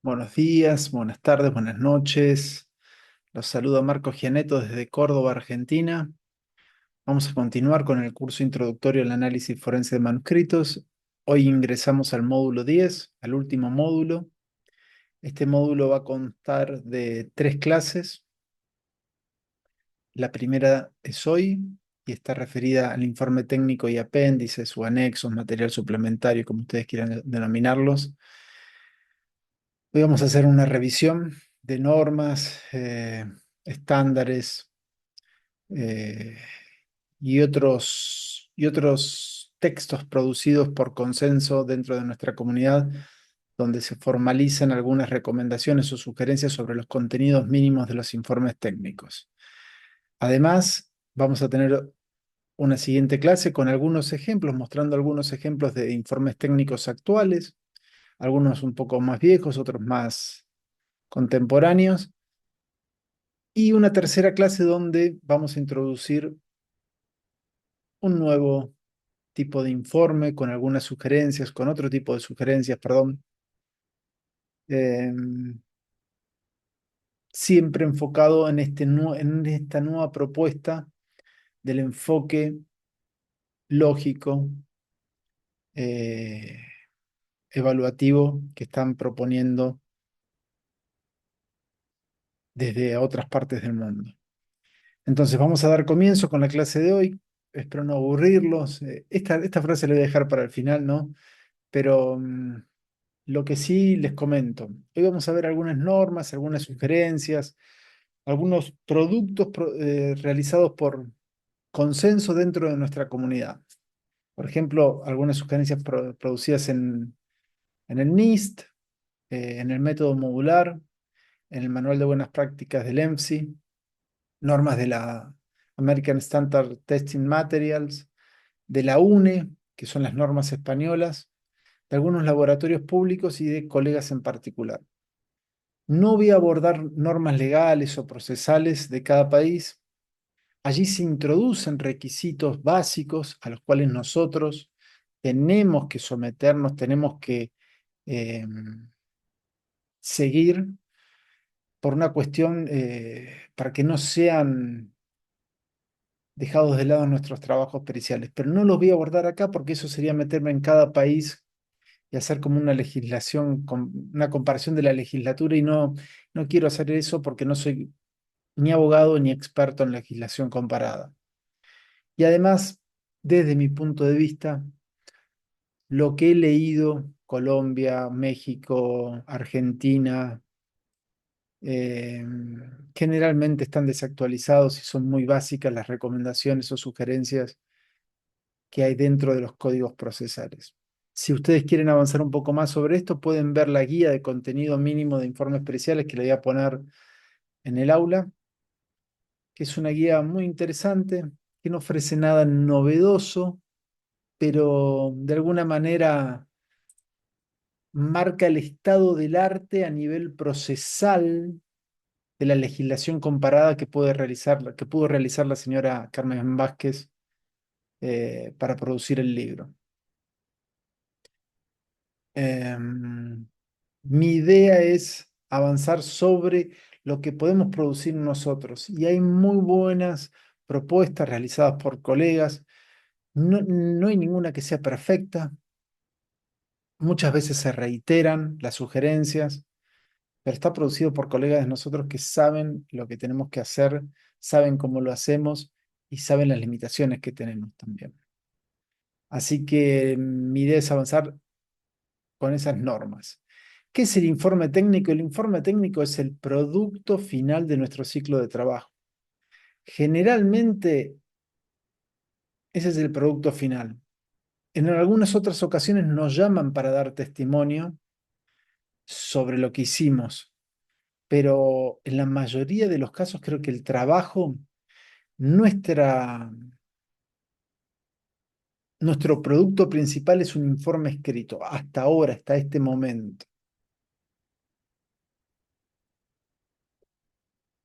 Buenos días, buenas tardes, buenas noches. Los saluda Marco Gianetto desde Córdoba, Argentina. Vamos a continuar con el curso introductorio al análisis forense de manuscritos. Hoy ingresamos al módulo 10, al último módulo. Este módulo va a constar de 3 clases. La primera es hoy y está referida al informe técnico y apéndices o anexos, material suplementario, como ustedes quieran denominarlos. Hoy vamos a hacer una revisión de normas, estándares eh, y otros textos producidos por consenso dentro de nuestra comunidad, donde se formalizan algunas recomendaciones o sugerencias sobre los contenidos mínimos de los informes técnicos. Además, vamos a tener una siguiente clase con algunos ejemplos, mostrando algunos ejemplos de informes técnicos actuales, algunos un poco más viejos, otros más contemporáneos. Y una tercera clase donde vamos a introducir un nuevo tipo de informe con algunas sugerencias, con otro tipo de sugerencias, perdón, em, siempre enfocado en, en esta nueva propuesta del enfoque lógico, eh, evaluativo que están proponiendo desde otras partes del mundo. Entonces vamos a dar comienzo con la clase de hoy. Espero no aburrirlos. Esta frase la voy a dejar para el final, ¿no? Pero lo que sí les comento, hoy vamos a ver algunas normas, algunas sugerencias, algunos productos realizados por consenso dentro de nuestra comunidad. Por ejemplo, algunas sugerencias producidas en el NIST, en el método modular, en el manual de buenas prácticas del EMSI, normas de la American Standard Testing Materials, de la UNE, que son las normas españolas, de algunos laboratorios públicos y de colegas en particular. No voy a abordar normas legales o procesales de cada país. Allí se introducen requisitos básicos a los cuales nosotros tenemos que someternos, tenemos que eh, seguir por una cuestión para que no sean dejados de lado nuestros trabajos periciales. Pero no los voy a abordar acá porque eso sería meterme en cada país y hacer como una legislación, una comparación de la legislatura y no quiero hacer eso porque no soy ni abogado ni experto en legislación comparada. Y además, desde mi punto de vista, lo que he leído, Colombia, México, Argentina, eh, generalmente están desactualizados y son muy básicas las recomendaciones o sugerencias que hay dentro de los códigos procesales. Si ustedes quieren avanzar un poco más sobre esto, pueden ver la guía de contenido mínimo de informes periciales que le voy a poner en el aula, que es una guía muy interesante, que no ofrece nada novedoso, pero de alguna manera marca el estado del arte a nivel procesal de la legislación comparada que pudo realizar la señora Carmen Vázquez para producir el libro. Em, Mi idea es avanzar sobre lo que podemos producir nosotros y hay muy buenas propuestas realizadas por colegas. No hay ninguna que sea perfecta. Muchas veces se reiteran las sugerencias, pero está producido por colegas de nosotros que saben lo que tenemos que hacer, saben cómo lo hacemos y saben las limitaciones que tenemos también. Así que mi idea es avanzar con esas normas. ¿Qué es el informe técnico? El informe técnico es el producto final de nuestro ciclo de trabajo. Generalmente ese es el producto final. En algunas otras ocasiones nos llaman para dar testimonio sobre lo que hicimos, pero en la mayoría de los casos creo que el trabajo, nuestra, nuestro producto principal es un informe escrito, hasta ahora, hasta este momento.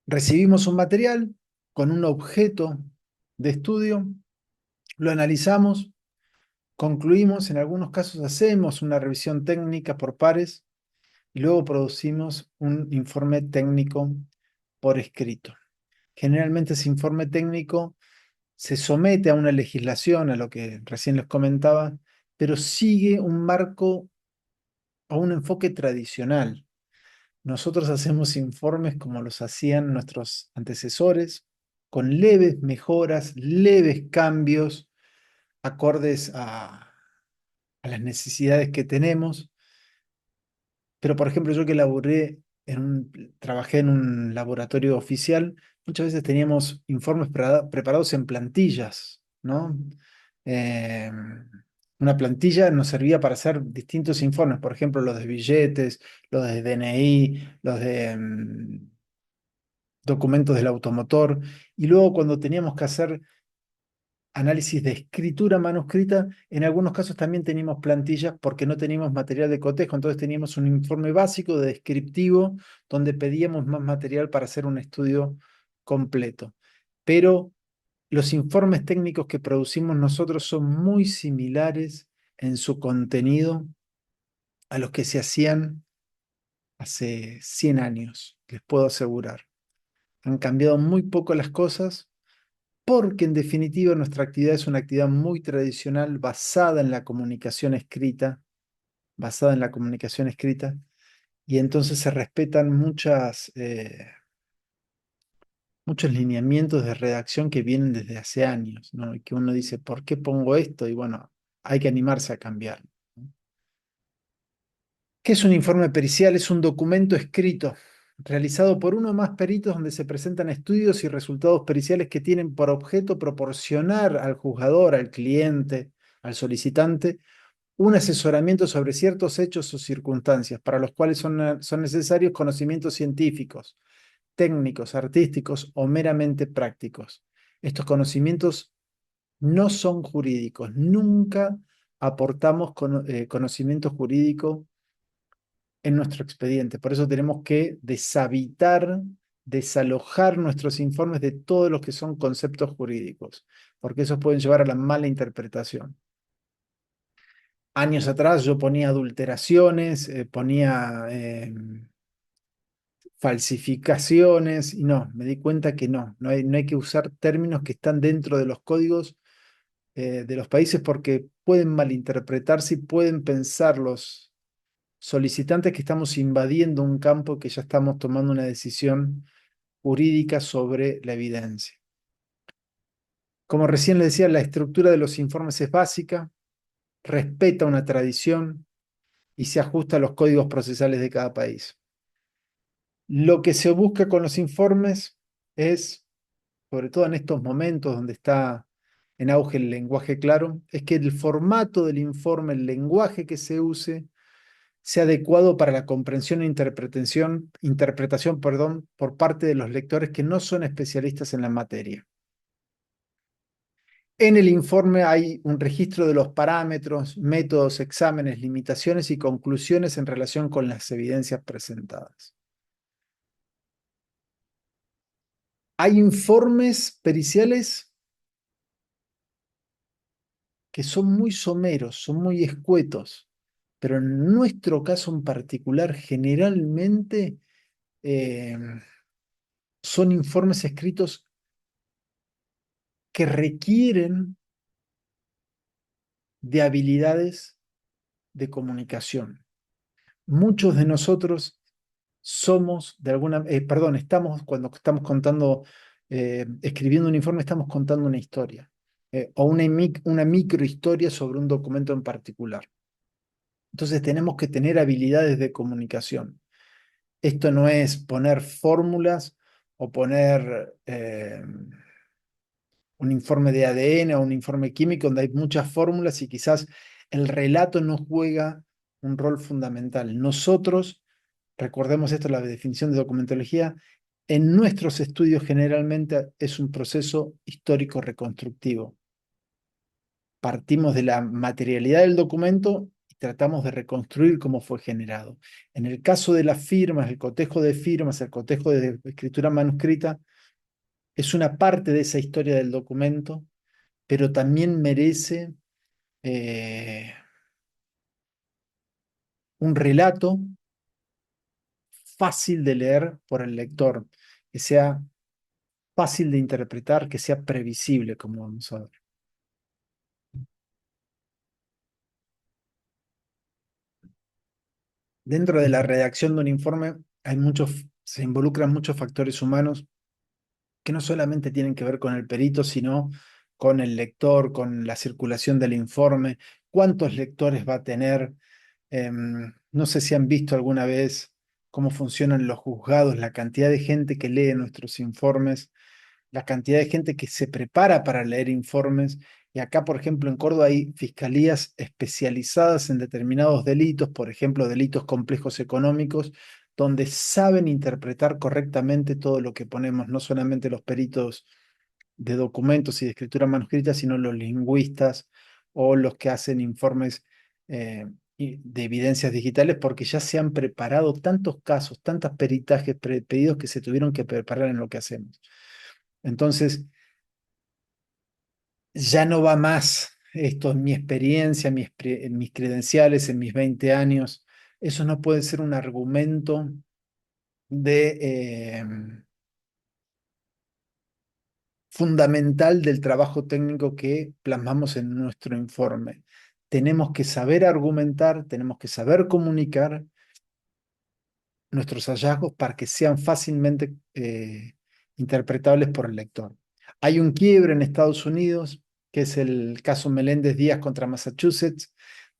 Recibimos un material con un objeto de estudio, lo analizamos, concluimos, en algunos casos hacemos una revisión técnica por pares, y luego producimos un informe técnico por escrito. Generalmente ese informe técnico se somete a una legislación, a lo que recién les comentaba, pero sigue un marco o un enfoque tradicional. Nosotros hacemos informes como los hacían nuestros antecesores, con leves mejoras, leves cambios, acordes a las necesidades que tenemos. Pero, por ejemplo, yo que trabajé en un laboratorio oficial, muchas veces teníamos informes preparados en plantillas, ¿no? Eh, una plantilla nos servía para hacer distintos informes, por ejemplo, los de billetes, los de DNI, los de documentos del automotor, y luego cuando teníamos que hacer análisis de escritura manuscrita, en algunos casos también teníamos plantillas porque no teníamos material de cotejo, entonces teníamos un informe básico de descriptivo donde pedíamos más material para hacer un estudio completo. Pero los informes técnicos que producimos nosotros son muy similares en su contenido a los que se hacían hace 100 años, les puedo asegurar. Han cambiado muy poco las cosas porque en definitiva nuestra actividad es una actividad muy tradicional basada en la comunicación escrita, basada en la comunicación escrita, y entonces se respetan muchos lineamientos de redacción que vienen desde hace años, ¿no? Y que uno dice, ¿por qué pongo esto? Y bueno, hay que animarse a cambiar, ¿no? ¿Qué es un informe pericial? Es un documento escrito realizado por uno o más peritos donde se presentan estudios y resultados periciales que tienen por objeto proporcionar al juzgador, al cliente, al solicitante, un asesoramiento sobre ciertos hechos o circunstancias para los cuales son necesarios conocimientos científicos, técnicos, artísticos o meramente prácticos. Estos conocimientos no son jurídicos. Nunca aportamos conocimiento jurídico en nuestro expediente. Por eso tenemos que desalojar nuestros informes de todos los que son conceptos jurídicos, porque esos pueden llevar a la mala interpretación. Años atrás yo ponía adulteraciones, ponía falsificaciones, y no, me di cuenta que no hay que usar términos que están dentro de los códigos de los países porque pueden malinterpretarse y pueden pensar los solicitantes que estamos invadiendo un campo que ya estamos tomando una decisión jurídica sobre la evidencia. Como recién le decía, la estructura de los informes es básica, respeta una tradición y se ajusta a los códigos procesales de cada país. Lo que se busca con los informes es, sobre todo en estos momentos donde está en auge el lenguaje claro, es que el formato del informe, el lenguaje que se use, sea adecuado para la comprensión e interpretación, perdón, por parte de los lectores que no son especialistas en la materia. En el informe hay un registro de los parámetros, métodos, exámenes, limitaciones y conclusiones en relación con las evidencias presentadas. Hay informes periciales que son muy someros, son muy escuetos, pero en nuestro caso en particular, generalmente eh, son informes escritos que requieren de habilidades de comunicación. Muchos de nosotros somos de estamos cuando estamos contando, escribiendo un informe, estamos contando una historia o una microhistoria sobre un documento en particular. Entonces tenemos que tener habilidades de comunicación. Esto no es poner fórmulas o poner un informe de ADN o un informe químico donde hay muchas fórmulas y quizás el relato no juega un rol fundamental. Nosotros, recordemos esto, la definición de documentología, en nuestros estudios generalmente es un proceso histórico reconstructivo. Partimos de la materialidad del documento y tratamos de reconstruir cómo fue generado. En el caso de las firmas, el cotejo de firmas, el cotejo de escritura manuscrita, es una parte de esa historia del documento, pero también merece eh, un relato fácil de leer por el lector, que sea fácil de interpretar, que sea previsible, como vamos a ver. Dentro de la redacción de un informe se involucran muchos factores humanos que no solamente tienen que ver con el perito, sino con el lector, con la circulación del informe, cuántos lectores va a tener. No sé si han visto alguna vez cómo funcionan los juzgados, la cantidad de gente que lee nuestros informes, la cantidad de gente que se prepara para leer informes. Y acá, por ejemplo, en Córdoba hay fiscalías especializadas en determinados delitos, por ejemplo, delitos complejos económicos, donde saben interpretar correctamente todo lo que ponemos, no solamente los peritos de documentos y de escritura manuscrita, sino los lingüistas o los que hacen informes de evidencias digitales, porque ya se han preparado tantos casos, tantos peritajes pedidos que se tuvieron que preparar en lo que hacemos. Entonces, ya no va más esto en mi experiencia, en mis credenciales, en mis 20 años. Eso no puede ser un argumento de, fundamental del trabajo técnico que plasmamos en nuestro informe. Tenemos que saber argumentar, tenemos que saber comunicar nuestros hallazgos para que sean fácilmente interpretables por el lector. Hay un quiebre en Estados Unidos, que es el caso Meléndez Díaz contra Massachusetts,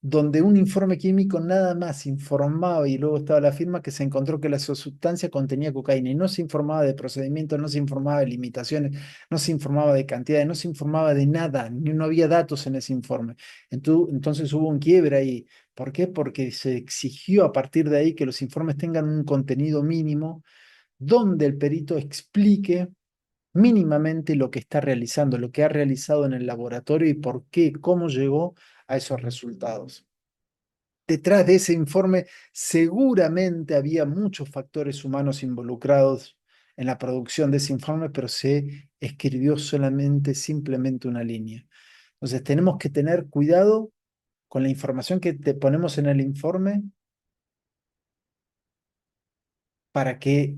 donde un informe químico nada más informaba y luego estaba la firma que se encontró que la sustancia contenía cocaína y no se informaba de procedimientos, no se informaba de limitaciones, no se informaba de cantidades, no se informaba de nada, no había datos en ese informe. Entonces hubo un quiebre ahí. ¿Por qué? Porque se exigió a partir de ahí que los informes tengan un contenido mínimo donde el perito explique mínimamente lo que está realizando, lo que ha realizado en el laboratorio y por qué, cómo llegó a esos resultados. Detrás de ese informe seguramente había muchos factores humanos involucrados en la producción de ese informe, pero se escribió simplemente una línea. Entonces tenemos que tener cuidado con la información que te ponemos en el informe para que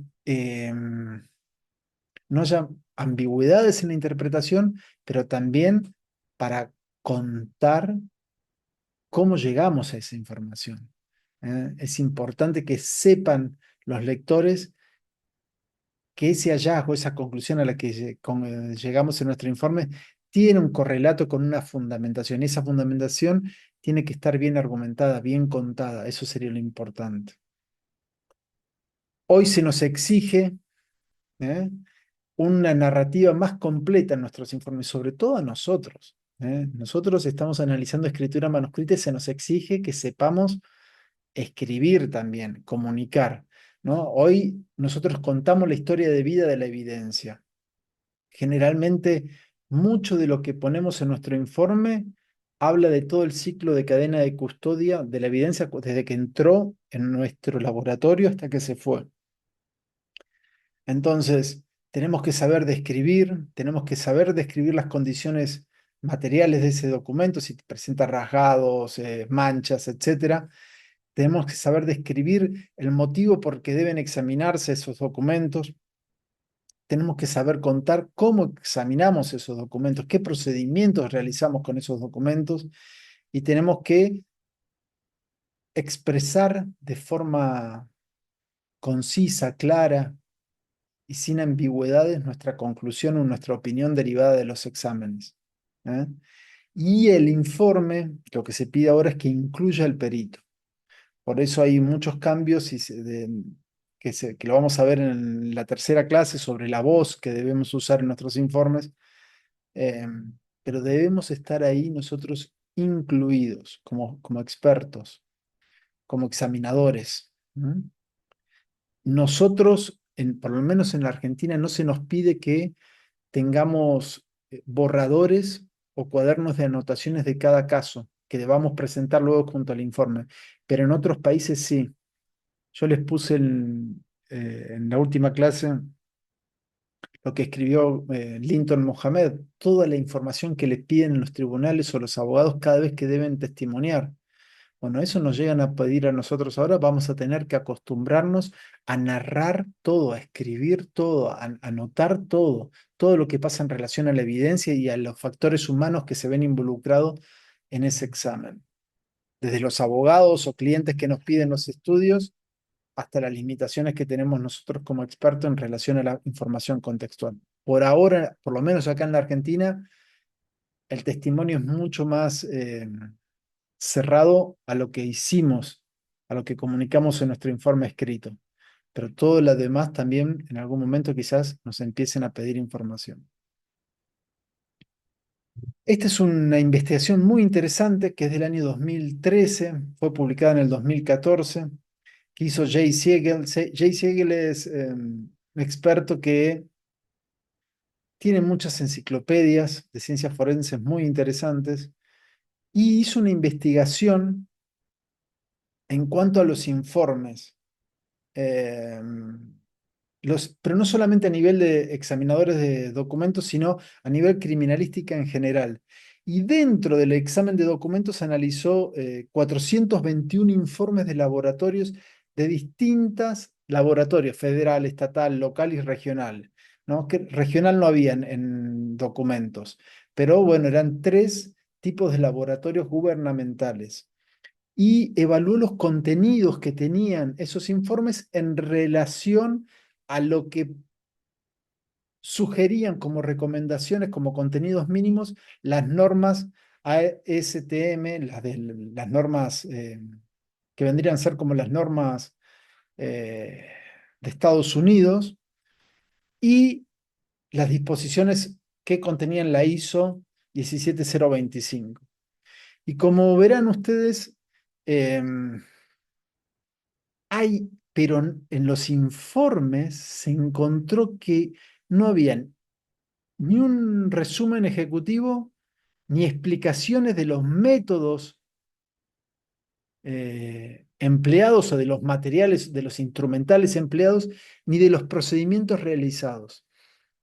no haya ambigüedades en la interpretación, pero también para contar cómo llegamos a esa información. Es importante que sepan los lectores que ese hallazgo, esa conclusión a la que llegamos en nuestro informe, tiene un correlato con una fundamentación. Y esa fundamentación tiene que estar bien argumentada, bien contada. Eso sería lo importante. Hoy se nos exige ¿eh? una narrativa más completa en nuestros informes, sobre todo a nosotros. Nosotros estamos analizando escritura manuscrita y se nos exige que sepamos escribir también, comunicar, ¿no? Hoy nosotros contamos la historia de vida de la evidencia. Generalmente, mucho de lo que ponemos en nuestro informe habla de todo el ciclo de cadena de custodia de la evidencia desde que entró en nuestro laboratorio hasta que se fue. Entonces, tenemos que saber describir, tenemos que saber describir las condiciones materiales de ese documento, si presenta rasgados, manchas, etcétera. Tenemos que saber describir el motivo por que deben examinarse esos documentos. Tenemos que saber contar cómo examinamos esos documentos, qué procedimientos realizamos con esos documentos y tenemos que expresar de forma concisa, clara y sin ambigüedades nuestra conclusión o nuestra opinión derivada de los exámenes. ¿eh? Y el informe, lo que se pide ahora es que incluya el perito. Por eso hay muchos cambios que lo vamos a ver en la tercera clase sobre la voz que debemos usar en nuestros informes, eh, pero debemos estar ahí nosotros incluidos como expertos, como examinadores. Nosotros, por lo menos en la Argentina, no se nos pide que tengamos borradores o cuadernos de anotaciones de cada caso que debamos presentar luego junto al informe, pero en otros países sí. Yo les puse en la última clase lo que escribió Linton Mohamed, toda la información que le piden los tribunales o los abogados cada vez que deben testimoniar. Bueno, eso nos llegan a pedir a nosotros ahora, vamos a tener que acostumbrarnos a narrar todo, a escribir todo, a anotar todo, todo lo que pasa en relación a la evidencia y a los factores humanos que se ven involucrados en ese examen. Desde los abogados o clientes que nos piden los estudios hasta las limitaciones que tenemos nosotros como expertos en relación a la información contextual. Por ahora, por lo menos acá en la Argentina, el testimonio es mucho más cerrado a lo que hicimos, a lo que comunicamos en nuestro informe escrito. Pero todo lo demás también en algún momento quizás nos empiecen a pedir información. Esta es una investigación muy interesante que es del año 2013, fue publicada en el 2014, que hizo Jay Siegel. Jay Siegel es un experto que tiene muchas enciclopedias de ciencias forenses muy interesantes y hizo una investigación en cuanto a los informes. Eh, pero no solamente a nivel de examinadores de documentos, sino a nivel criminalística en general. Y dentro del examen de documentos analizó 421 informes de laboratorios de distintas laboratorios, federal, estatal, local y regional. ¿No? Que regional no había en documentos, pero bueno, eran tres tipos de laboratorios gubernamentales y evaluó los contenidos que tenían esos informes en relación a lo que sugerían como recomendaciones, como contenidos mínimos, las normas ASTM, las normas que vendrían a ser como las normas eh, de Estados Unidos y las disposiciones que contenían la ISO 17025. Y como verán ustedes, pero en los informes se encontró que no habían ni un resumen ejecutivo, ni explicaciones de los métodos empleados o de los materiales, de los instrumentales empleados, ni de los procedimientos realizados.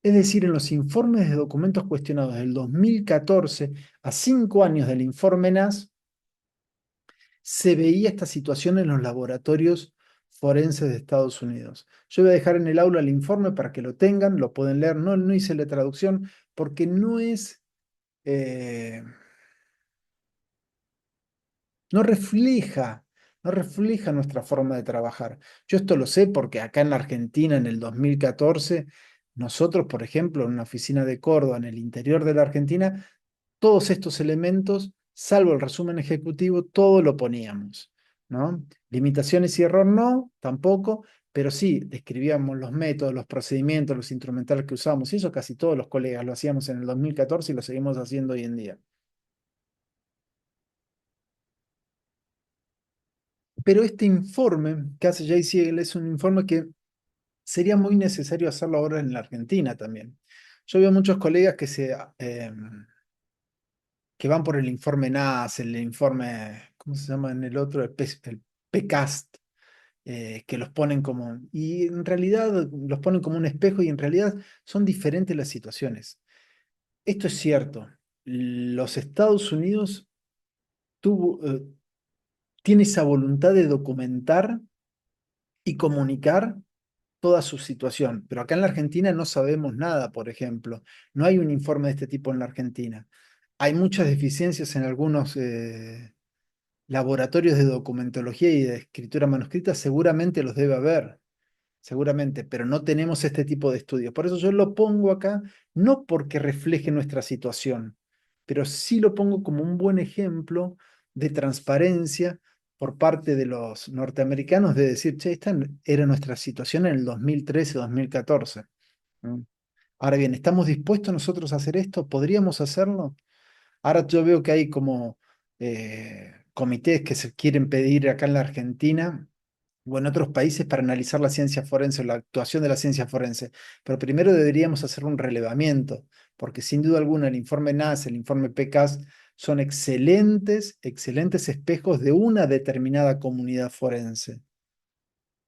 Es decir, en los informes de documentos cuestionados del 2014 a 5 años del informe NAS, se veía esta situación en los laboratorios forenses de Estados Unidos. Yo voy a dejar en el aula el informe para que lo tengan, lo pueden leer. No, no hice la traducción porque eh, no refleja, no refleja nuestra forma de trabajar. Yo esto lo sé porque acá en la Argentina, en el 2014, nosotros, por ejemplo, en una oficina de Córdoba, en el interior de la Argentina, todos estos elementos, salvo el resumen ejecutivo, todo lo poníamos, ¿no? Limitaciones y error no, tampoco, pero sí describíamos los métodos, los procedimientos, los instrumentales que usamos, y eso casi todos los colegas lo hacíamos en el 2014 y lo seguimos haciendo hoy en día. Pero este informe que hace Jay Siegel es un informe que sería muy necesario hacerlo ahora en la Argentina también. Yo veo muchos colegas que van por el informe NAS, el informe, ¿cómo se llama en el otro? El PCAST, que los ponen como, y en realidad los ponen como un espejo y en realidad son diferentes las situaciones. Esto es cierto. Los Estados Unidos tuvo, tiene esa voluntad de documentar y comunicar toda su situación. Pero acá en la Argentina no sabemos nada, por ejemplo. No hay un informe de este tipo en la Argentina. Hay muchas deficiencias en algunos laboratorios de documentología y de escritura manuscrita, seguramente los debe haber, seguramente, pero no tenemos este tipo de estudios. Por eso yo lo pongo acá, no porque refleje nuestra situación, pero sí lo pongo como un buen ejemplo de transparencia por parte de los norteamericanos de decir, che, esta era nuestra situación en el 2013, 2014. ¿Mm? Ahora bien, ¿estamos dispuestos nosotros a hacer esto? ¿Podríamos hacerlo? Ahora yo veo que hay como comités que se quieren pedir acá en la Argentina o en otros países para analizar la ciencia forense o la actuación de la ciencia forense. Pero primero deberíamos hacer un relevamiento, porque sin duda alguna el informe NAS, el informe PCAS, son excelentes, excelentes espejos de una determinada comunidad forense.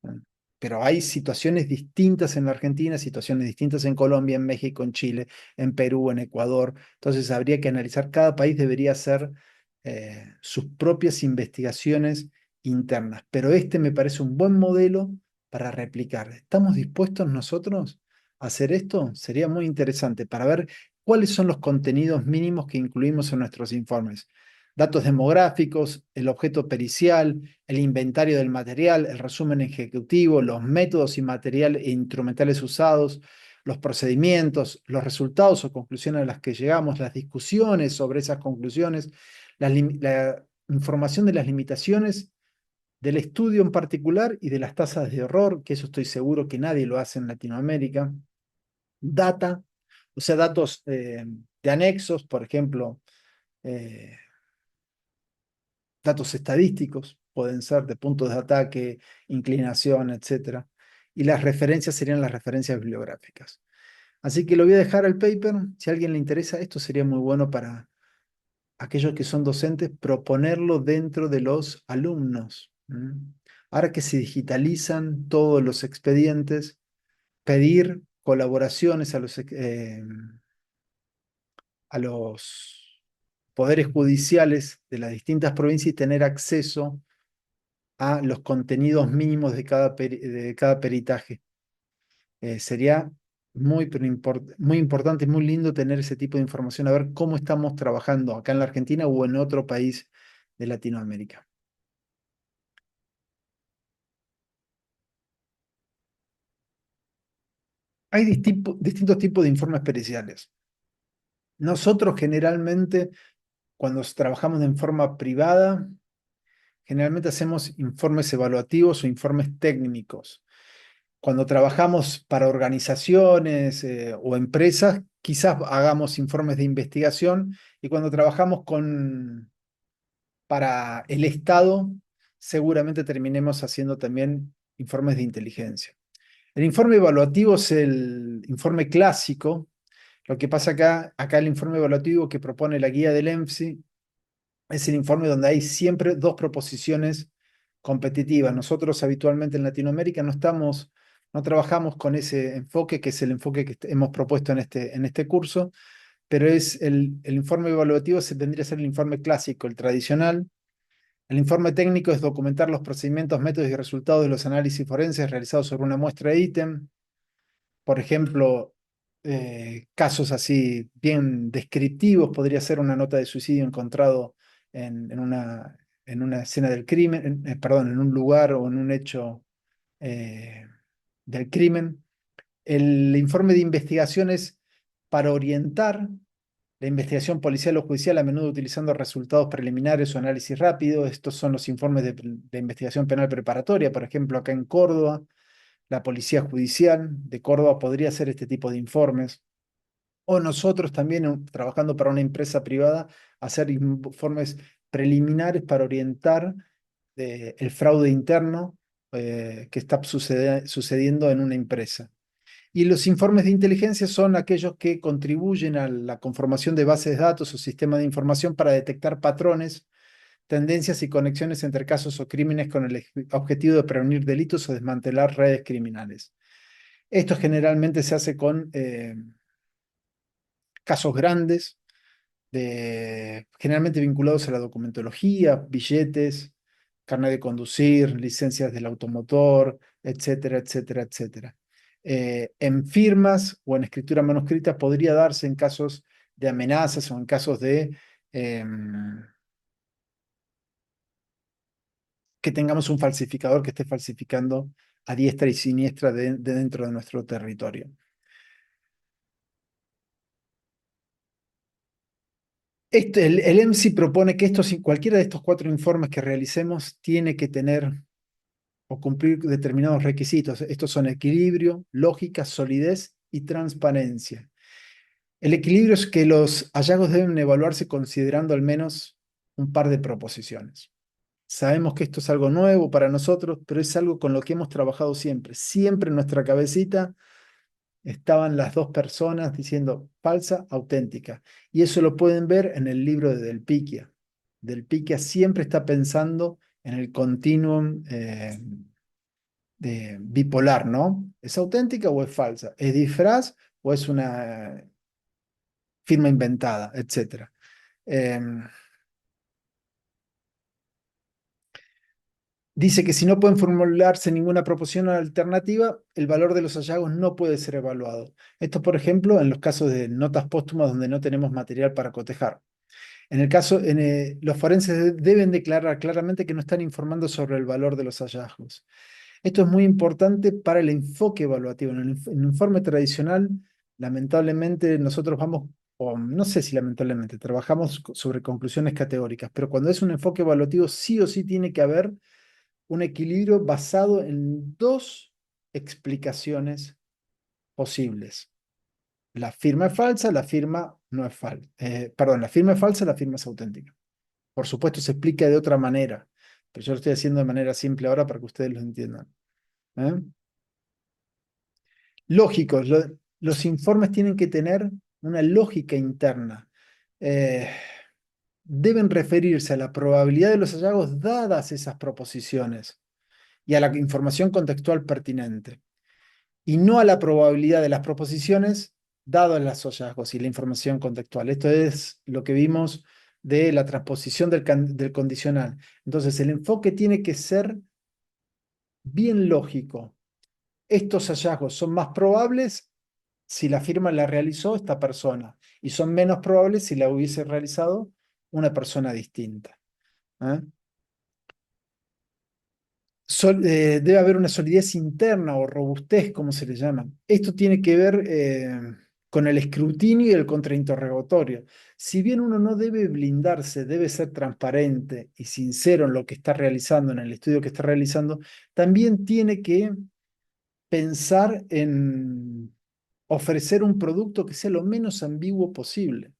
¿No? Pero hay situaciones distintas en la Argentina, situaciones distintas en Colombia, en México, en Chile, en Perú, en Ecuador. Entonces habría que analizar, cada país debería hacer sus propias investigaciones internas. Pero este me parece un buen modelo para replicar. ¿Estamos dispuestos nosotros a hacer esto? Sería muy interesante para ver cuáles son los contenidos mínimos que incluimos en nuestros informes. Datos demográficos, el objeto pericial, el inventario del material, el resumen ejecutivo, los métodos y material e instrumentales usados, los procedimientos, los resultados o conclusiones a las que llegamos, las discusiones sobre esas conclusiones, la información de las limitaciones del estudio en particular y de las tasas de error, que eso estoy seguro que nadie lo hace en Latinoamérica. Data, o sea, datos de anexos, por ejemplo, eh, datos estadísticos, pueden ser de puntos de ataque, inclinación, etcétera. Y las referencias serían las referencias bibliográficas. Así que lo voy a dejar al paper. Si a alguien le interesa, esto sería muy bueno para aquellos que son docentes, proponerlo dentro de los alumnos. Ahora que se digitalizan todos los expedientes, pedir colaboraciones a los poderes judiciales de las distintas provincias y tener acceso a los contenidos mínimos de cada peritaje. Sería muy importante y muy lindo tener ese tipo de información, a ver cómo estamos trabajando acá en la Argentina o en otro país de Latinoamérica. Hay distintos tipos de informes periciales. Nosotros generalmente, cuando trabajamos en forma privada, generalmente hacemos informes evaluativos o informes técnicos. Cuando trabajamos para organizaciones o empresas, quizás hagamos informes de investigación y cuando trabajamos para el Estado, seguramente terminemos haciendo también informes de inteligencia. El informe evaluativo es el informe clásico. Lo que pasa acá el informe evaluativo que propone la guía del ENFSI es el informe donde hay siempre dos proposiciones competitivas. Nosotros habitualmente en Latinoamérica no trabajamos con ese enfoque, que es el enfoque que hemos propuesto en este curso, pero es el informe evaluativo vendría a ser el informe clásico, el tradicional. El informe técnico es documentar los procedimientos, métodos y resultados de los análisis forenses realizados sobre una muestra de ítem. Por ejemplo, casos así bien descriptivos, podría ser una nota de suicidio encontrado en una escena del crimen, perdón, en un lugar o en un hecho eh, del crimen. El informe de investigación es para orientar la investigación policial o judicial, a menudo utilizando resultados preliminares o análisis rápido. Estos son los informes de investigación penal preparatoria, por ejemplo, acá en Córdoba. La Policía Judicial de Córdoba podría hacer este tipo de informes. O nosotros también, trabajando para una empresa privada, hacer informes preliminares para orientar el fraude interno que está sucediendo en una empresa. Y los informes de inteligencia son aquellos que contribuyen a la conformación de bases de datos o sistemas de información para detectar patrones, tendencias y conexiones entre casos o crímenes con el objetivo de prevenir delitos o desmantelar redes criminales. Esto generalmente se hace con casos grandes, generalmente vinculados a la documentología, billetes, carnet de conducir, licencias del automotor, etcétera, etcétera, etcétera. En firmas o en escritura manuscrita podría darse en casos de amenazas o en casos de que tengamos un falsificador que esté falsificando a diestra y siniestra de dentro de nuestro territorio. El EMSI propone que cualquiera de estos cuatro informes que realicemos tiene que tener o cumplir determinados requisitos. Estos son equilibrio, lógica, solidez y transparencia. El equilibrio es que los hallazgos deben evaluarse considerando al menos un par de proposiciones. Sabemos que esto es algo nuevo para nosotros, pero es algo con lo que hemos trabajado siempre. Siempre en nuestra cabecita estaban las dos personas diciendo falsa, auténtica. Y eso lo pueden ver en el libro de Del Picchia. Del Picchia siempre está pensando en el continuum de bipolar, ¿no? ¿Es auténtica o es falsa? ¿Es disfraz o es una firma inventada, etcétera? Dice que si no pueden formularse ninguna proposición alternativa, el valor de los hallazgos no puede ser evaluado. Esto, por ejemplo, en los casos de notas póstumas donde no tenemos material para cotejar. En el caso, los forenses deben declarar claramente que no están informando sobre el valor de los hallazgos. Esto es muy importante para el enfoque evaluativo. En el informe tradicional, lamentablemente, nosotros vamos, o no sé si lamentablemente, trabajamos sobre conclusiones categóricas, pero cuando es un enfoque evaluativo, sí o sí tiene que haber un equilibrio basado en dos explicaciones posibles. La firma es falsa, la firma no es falsa. Perdón, la firma es falsa, la firma es auténtica. Por supuesto, se explica de otra manera, pero yo lo estoy haciendo de manera simple ahora para que ustedes lo entiendan. ¿Eh? Lógicos, los informes tienen que tener una lógica interna. Eh, Deben referirse a la probabilidad de los hallazgos dadas esas proposiciones y a la información contextual pertinente, y no a la probabilidad de las proposiciones dadas los hallazgos y la información contextual. Esto es lo que vimos de la transposición del condicional. Entonces, el enfoque tiene que ser bien lógico. Estos hallazgos son más probables si la firma la realizó esta persona y son menos probables si la hubiese realizado una persona distinta. ¿Eh? Debe haber una solidez interna o robustez, como se le llama. Esto tiene que ver con el escrutinio y el contrainterrogatorio. Si bien uno no debe blindarse, debe ser transparente y sincero en lo que está realizando, en el estudio que está realizando, también tiene que pensar en ofrecer un producto que sea lo menos ambiguo posible.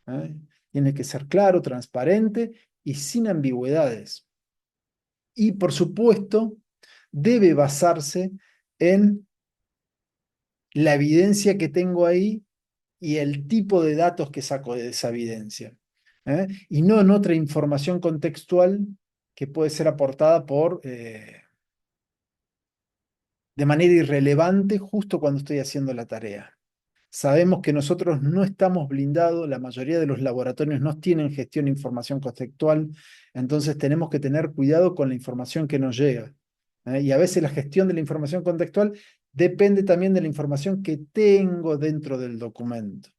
¿Eh? Tiene que ser claro, transparente y sin ambigüedades. Y por supuesto, debe basarse en la evidencia que tengo ahí y el tipo de datos que saco de esa evidencia. Y no en otra información contextual que puede ser aportada de manera irrelevante justo cuando estoy haciendo la tarea. Sabemos que nosotros no estamos blindados, la mayoría de los laboratorios no tienen gestión de información contextual, entonces tenemos que tener cuidado con la información que nos llega. Y a veces la gestión de la información contextual depende también de la información que tengo dentro del documento.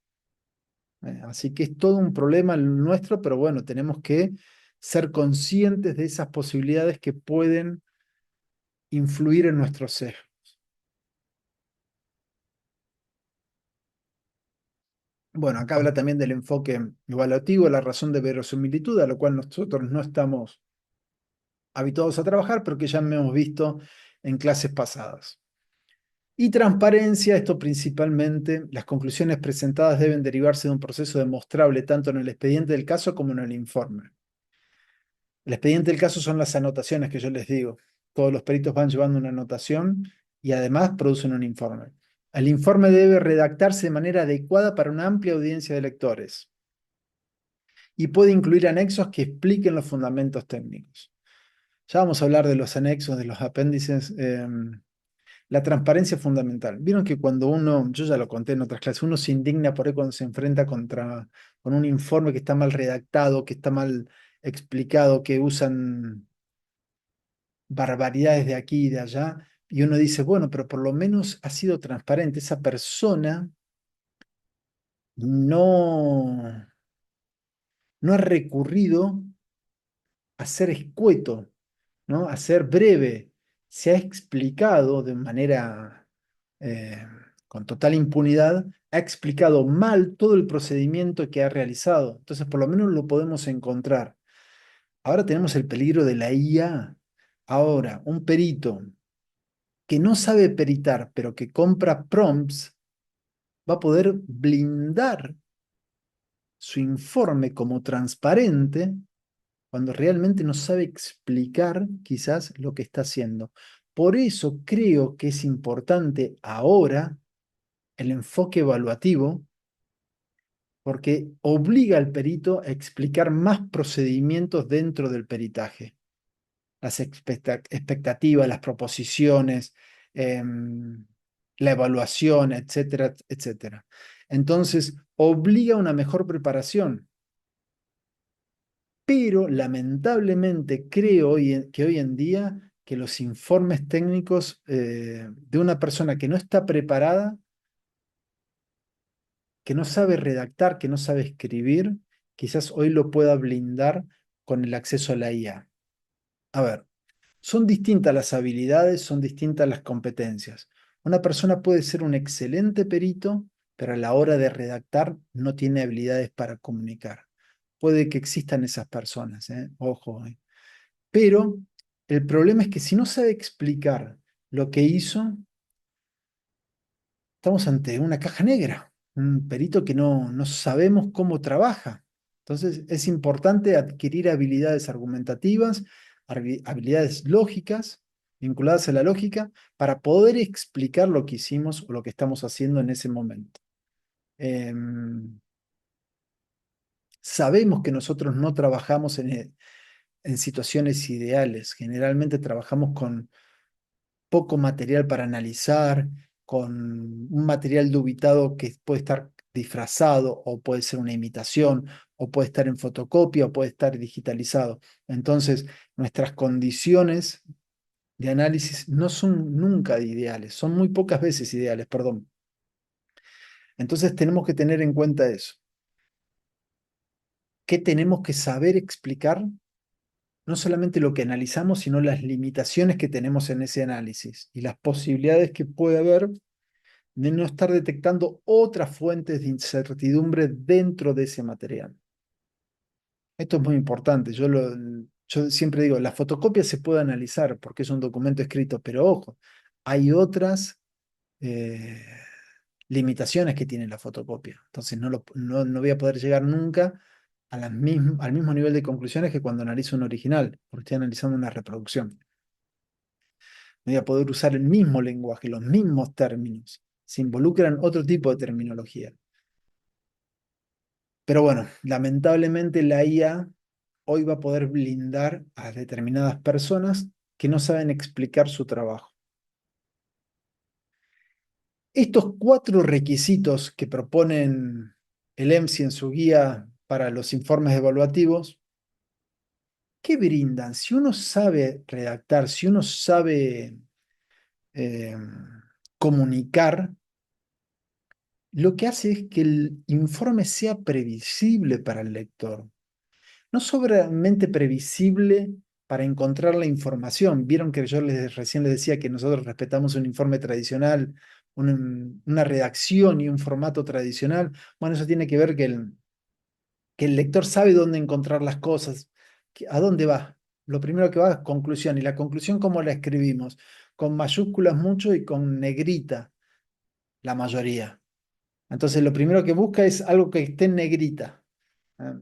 Así que es todo un problema nuestro, pero bueno, tenemos que ser conscientes de esas posibilidades que pueden influir en nuestro sesgo. Bueno, acá habla también del enfoque evaluativo, la razón de verosimilitud, a lo cual nosotros no estamos habituados a trabajar, pero que ya hemos visto en clases pasadas. Y transparencia, esto principalmente, las conclusiones presentadas deben derivarse de un proceso demostrable tanto en el expediente del caso como en el informe. El expediente del caso son las anotaciones que yo les digo. Todos los peritos van llevando una anotación y además producen un informe. El informe debe redactarse de manera adecuada para una amplia audiencia de lectores y puede incluir anexos que expliquen los fundamentos técnicos. Ya vamos a hablar de los anexos, de los apéndices. La transparencia es fundamental. Vieron que cuando uno, yo ya lo conté en otras clases, uno se indigna por ahí cuando se enfrenta con un informe que está mal redactado, que está mal explicado, que usan barbaridades de aquí y de allá, y uno dice, bueno, pero por lo menos ha sido transparente. Esa persona no, no ha recurrido a ser escueto, ¿no? A ser breve. Se ha explicado de manera eh, con total impunidad, ha explicado mal todo el procedimiento que ha realizado. Entonces, por lo menos lo podemos encontrar. Ahora tenemos el peligro de la IA. Ahora, un perito que no sabe peritar, pero que compra prompts, va a poder blindar su informe como transparente cuando realmente no sabe explicar quizás lo que está haciendo. Por eso creo que es importante ahora el enfoque evaluativo, porque obliga al perito a explicar más procedimientos dentro del peritaje, las expectativas, las proposiciones, la evaluación, etcétera, etcétera. Entonces, obliga a una mejor preparación, pero lamentablemente creo que hoy en día que los informes técnicos de una persona que no está preparada, que no sabe redactar, que no sabe escribir, quizás hoy lo pueda blindar con el acceso a la IA. A ver, son distintas las habilidades, son distintas las competencias. Una persona puede ser un excelente perito, pero a la hora de redactar no tiene habilidades para comunicar. Puede que existan esas personas, ojo. Pero el problema es que si no sabe explicar lo que hizo, estamos ante una caja negra, un perito que no sabemos cómo trabaja. Entonces es importante adquirir habilidades argumentativas, habilidades lógicas, vinculadas a la lógica, para poder explicar lo que hicimos o lo que estamos haciendo en ese momento. Sabemos que nosotros no trabajamos en situaciones ideales, generalmente trabajamos con poco material para analizar, con un material dubitado que puede estar disfrazado o puede ser una imitación o puede estar en fotocopia o puede estar digitalizado. Entonces, nuestras condiciones de análisis no son nunca ideales, son muy pocas veces ideales, perdón. Entonces, tenemos que tener en cuenta eso. ¿Qué tenemos que saber explicar? No solamente lo que analizamos, sino las limitaciones que tenemos en ese análisis y las posibilidades que puede haber de no estar detectando otras fuentes de incertidumbre dentro de ese material. Esto es muy importante. Yo siempre digo, la fotocopia se puede analizar porque es un documento escrito, pero ojo, hay otras eh, limitaciones que tiene la fotocopia. Entonces no voy a poder llegar nunca a al mismo nivel de conclusiones que cuando analizo un original, porque estoy analizando una reproducción. No voy a poder usar el mismo lenguaje, los mismos términos. Se involucran otro tipo de terminología. Pero bueno, lamentablemente la IA hoy va a poder blindar a determinadas personas que no saben explicar su trabajo. Estos cuatro requisitos que proponen el EMSI en su guía para los informes evaluativos, ¿qué brindan? Si uno sabe redactar, si uno sabe eh, comunicar, lo que hace es que el informe sea previsible para el lector. No solamente previsible para encontrar la información. Vieron que yo recién les decía que nosotros respetamos un informe tradicional, una redacción y un formato tradicional. Bueno, eso tiene que ver que el lector sabe dónde encontrar las cosas, a dónde va. Lo primero que va es conclusión. ¿Y la conclusión cómo la escribimos? Con mayúsculas mucho y con negrita, la mayoría. Entonces, lo primero que busca es algo que esté en negrita.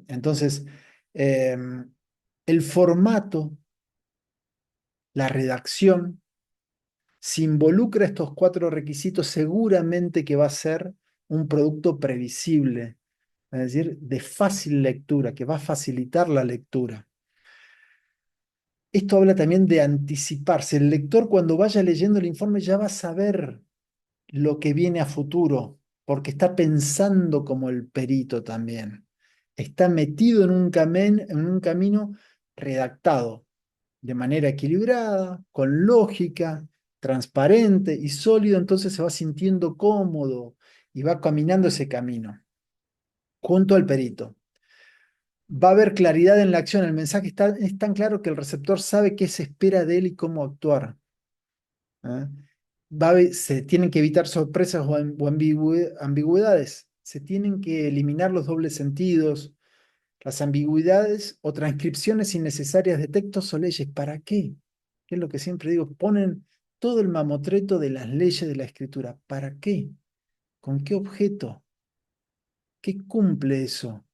Entonces, el formato, la redacción, si involucra estos cuatro requisitos, seguramente que va a ser un producto previsible, es decir, de fácil lectura, que va a facilitar la lectura. Esto habla también de anticiparse. El lector cuando vaya leyendo el informe ya va a saber lo que viene a futuro, porque está pensando como el perito también. Está metido en un camino redactado de manera equilibrada, con lógica, transparente y sólido, entonces se va sintiendo cómodo y va caminando ese camino junto al perito. Va a haber claridad en la acción, el mensaje es tan claro que el receptor sabe qué se espera de él y cómo actuar. ¿eh? Se tienen que evitar sorpresas o ambigüedades, se tienen que eliminar los dobles sentidos, las ambigüedades o transcripciones innecesarias de textos o leyes. ¿Para qué? Que es lo que siempre digo, ponen todo el mamotreto de las leyes de la escritura. ¿Para qué? ¿Con qué objeto? ¿Qué cumple eso?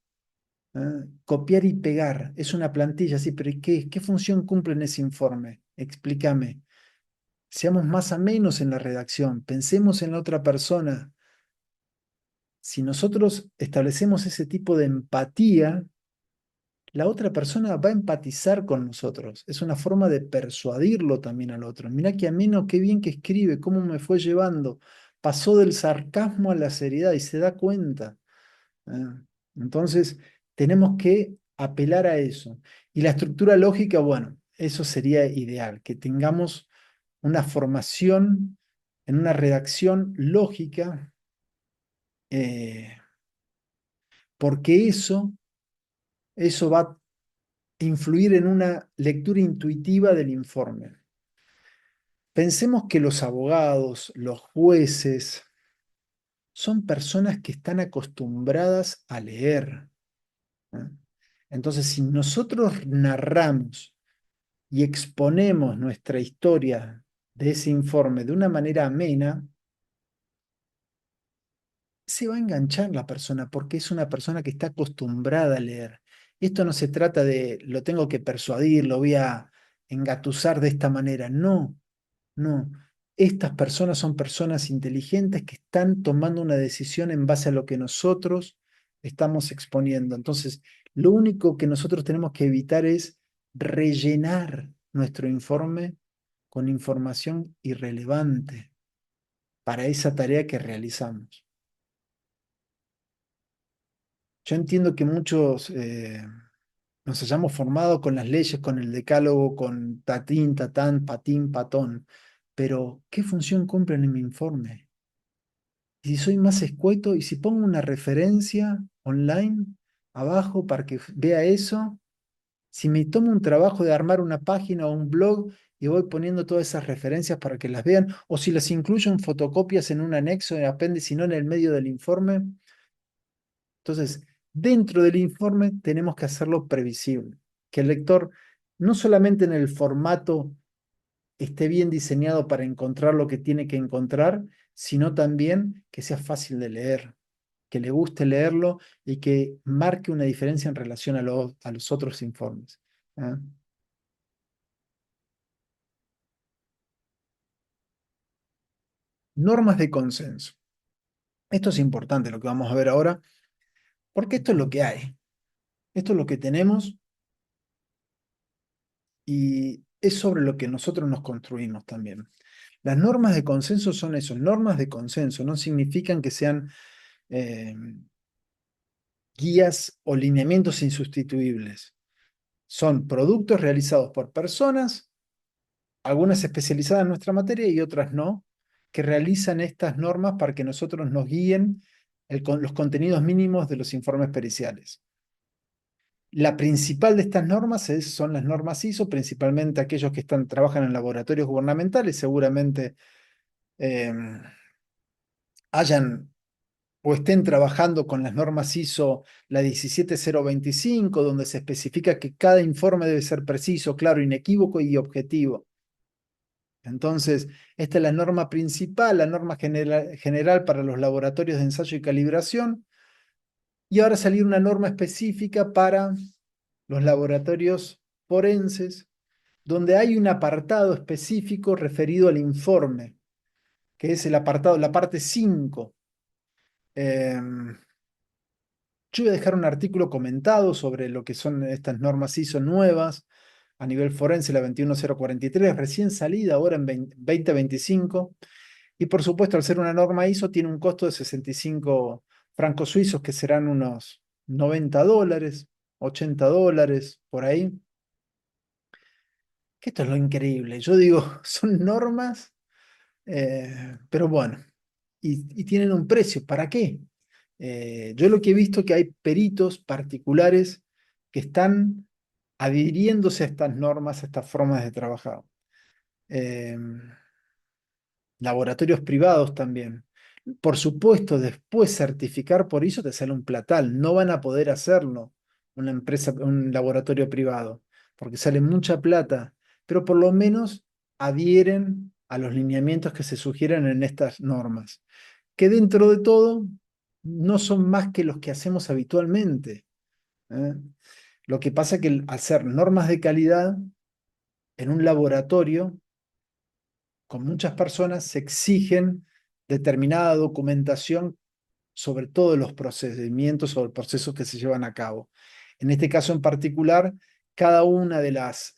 Copiar y pegar es una plantilla, sí, pero ¿y qué función cumple en ese informe? Explícame. Seamos más a menos en la redacción, pensemos en la otra persona. Si nosotros establecemos ese tipo de empatía, la otra persona va a empatizar con nosotros. Es una forma de persuadirlo también al otro. Mirá que ameno, qué bien que escribe, cómo me fue llevando. Pasó del sarcasmo a la seriedad y se da cuenta. ¿eh? Entonces, tenemos que apelar a eso. Y la estructura lógica, bueno, eso sería ideal, que tengamos una formación en una redacción lógica, eh, porque eso va a influir en una lectura intuitiva del informe. Pensemos que los abogados, los jueces, son personas que están acostumbradas a leer. ¿Eh? Entonces, si nosotros narramos y exponemos nuestra historia de ese informe de una manera amena, se va a enganchar la persona porque es una persona que está acostumbrada a leer. Esto no se trata de lo tengo que persuadir, lo voy a engatusar de esta manera. No, no. Estas personas son personas inteligentes que están tomando una decisión en base a lo que nosotros estamos exponiendo. Entonces, lo único que nosotros tenemos que evitar es rellenar nuestro informe con información irrelevante para esa tarea que realizamos. Yo entiendo que muchos nos hayamos formado con las leyes, con el decálogo, con tatín, tatán, patín, patón, pero ¿qué función cumplen en mi informe? Y si soy más escueto y si pongo una referencia online abajo para que vea eso, si me tomo un trabajo de armar una página o un blog y voy poniendo todas esas referencias para que las vean, o si las incluyo en fotocopias en un anexo, en apéndice, sino en el medio del informe, entonces, dentro del informe tenemos que hacerlo previsible, que el lector no solamente en el formato esté bien diseñado para encontrar lo que tiene que encontrar, sino también que sea fácil de leer, que le guste leerlo y que marque una diferencia en relación a los otros informes. ¿Ah? Normas de consenso. Esto es importante lo que vamos a ver ahora, porque esto es lo que hay. Esto es lo que tenemos y es sobre lo que nosotros nos construimos también. Las normas de consenso son eso, normas de consenso, no significan que sean eh, guías o lineamientos insustituibles. Son productos realizados por personas, algunas especializadas en nuestra materia y otras no, que realizan estas normas para que nosotros nos guíen los contenidos mínimos de los informes periciales. La principal de estas normas son las normas ISO, principalmente aquellos que trabajan en laboratorios gubernamentales, seguramente eh, hayan o estén trabajando con las normas ISO, la 17025, donde se especifica que cada informe debe ser preciso, claro, inequívoco y objetivo. Entonces, esta es la norma principal, la norma general para los laboratorios de ensayo y calibración. Y ahora salir una norma específica para los laboratorios forenses, donde hay un apartado específico referido al informe, que es el apartado, la parte 5. Yo voy a dejar un artículo comentado sobre lo que son estas normas ISO nuevas a nivel forense, la 21043, recién salida ahora en 2025. Y por supuesto, al ser una norma ISO, tiene un costo de 65 francos suizos, que serán unos $90, $80, por ahí. Que esto es lo increíble. Yo digo, son normas, pero bueno, y tienen un precio. ¿Para qué? Yo lo que he visto es que hay peritos particulares que están adhiriéndose a estas normas, a estas formas de trabajar. Eh, Laboratorios privados también. Por supuesto, después certificar por eso te sale un platal. No van a poder hacerlo una empresa, un laboratorio privado, porque sale mucha plata, pero por lo menos adhieren a los lineamientos que se sugieren en estas normas, que dentro de todo no son más que los que hacemos habitualmente. ¿Eh? Lo que pasa es que al hacer normas de calidad en un laboratorio, con muchas personas se exigen determinada documentación sobre todos los procedimientos o procesos que se llevan a cabo. En este caso en particular, cada una de las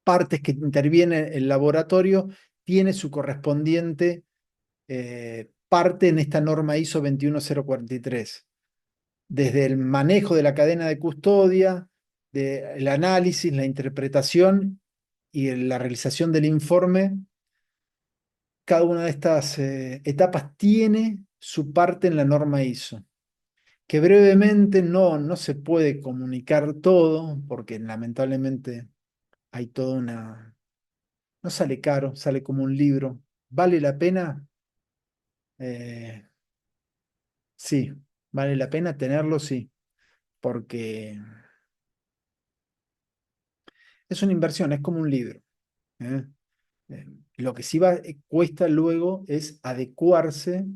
partes que interviene el laboratorio tiene su correspondiente parte en esta norma ISO 21043. desde el manejo de la cadena de custodia, el análisis, la interpretación y la realización del informe. Cada una de estas etapas tiene su parte en la norma ISO, que brevemente no se puede comunicar todo, porque lamentablemente hay toda una... No sale caro, sale como un libro. ¿Vale la pena? Eh, sí, vale la pena tenerlo, sí, porque es una inversión, es como un libro. ¿Eh? Eh, lo que sí cuesta luego es adecuarse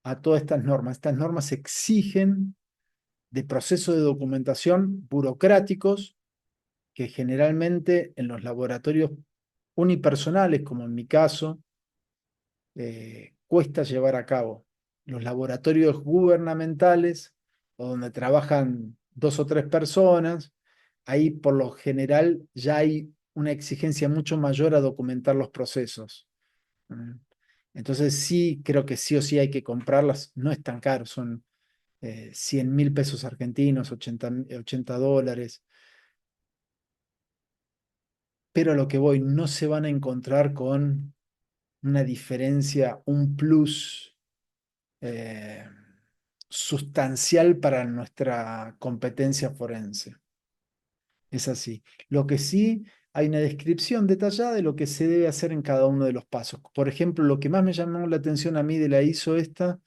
a todas estas normas. Estas normas exigen de procesos de documentación burocráticos que generalmente en los laboratorios unipersonales, como en mi caso, cuesta llevar a cabo. Los laboratorios gubernamentales, o donde trabajan dos o tres personas, ahí por lo general ya hay una exigencia mucho mayor a documentar los procesos. ¿Mm? Entonces sí, creo que sí o sí hay que comprarlas. No es tan caro, son 100.000 pesos argentinos, 80 dólares. Pero a lo que voy, no se van a encontrar con una diferencia, un plus eh, sustancial para nuestra competencia forense. Es así. Lo que sí, hay una descripción detallada de lo que se debe hacer en cada uno de los pasos. Por ejemplo, lo que más me llamó la atención a mí de la ISO esta,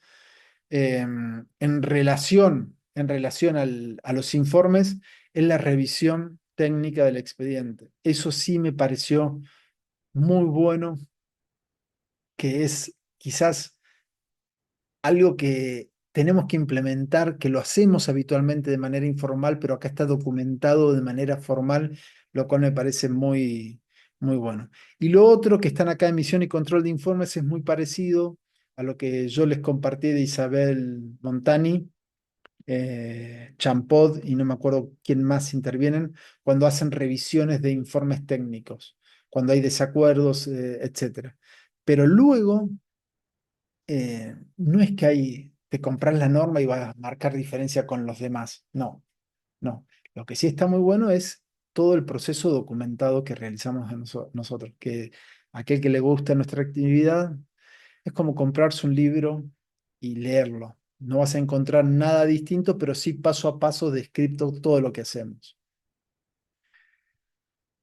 en relación a los informes, es la revisión técnica del expediente. Eso sí me pareció muy bueno, que es quizás algo que tenemos que implementar, que lo hacemos habitualmente de manera informal, pero acá está documentado de manera formal, lo cual me parece muy, muy bueno. Y lo otro que están acá, emisión y control de informes, es muy parecido a lo que yo les compartí de Isabel Montani, Champod y no me acuerdo quién más intervienen, cuando hacen revisiones de informes técnicos, cuando hay desacuerdos, etcétera. Pero luego no es que te compras la norma y vas a marcar diferencia con los demás. No, no. Lo que sí está muy bueno es todo el proceso documentado que realizamos nosotros, que aquel que le gusta nuestra actividad es como comprarse un libro y leerlo. No vas a encontrar nada distinto, pero sí paso a paso descrito todo lo que hacemos.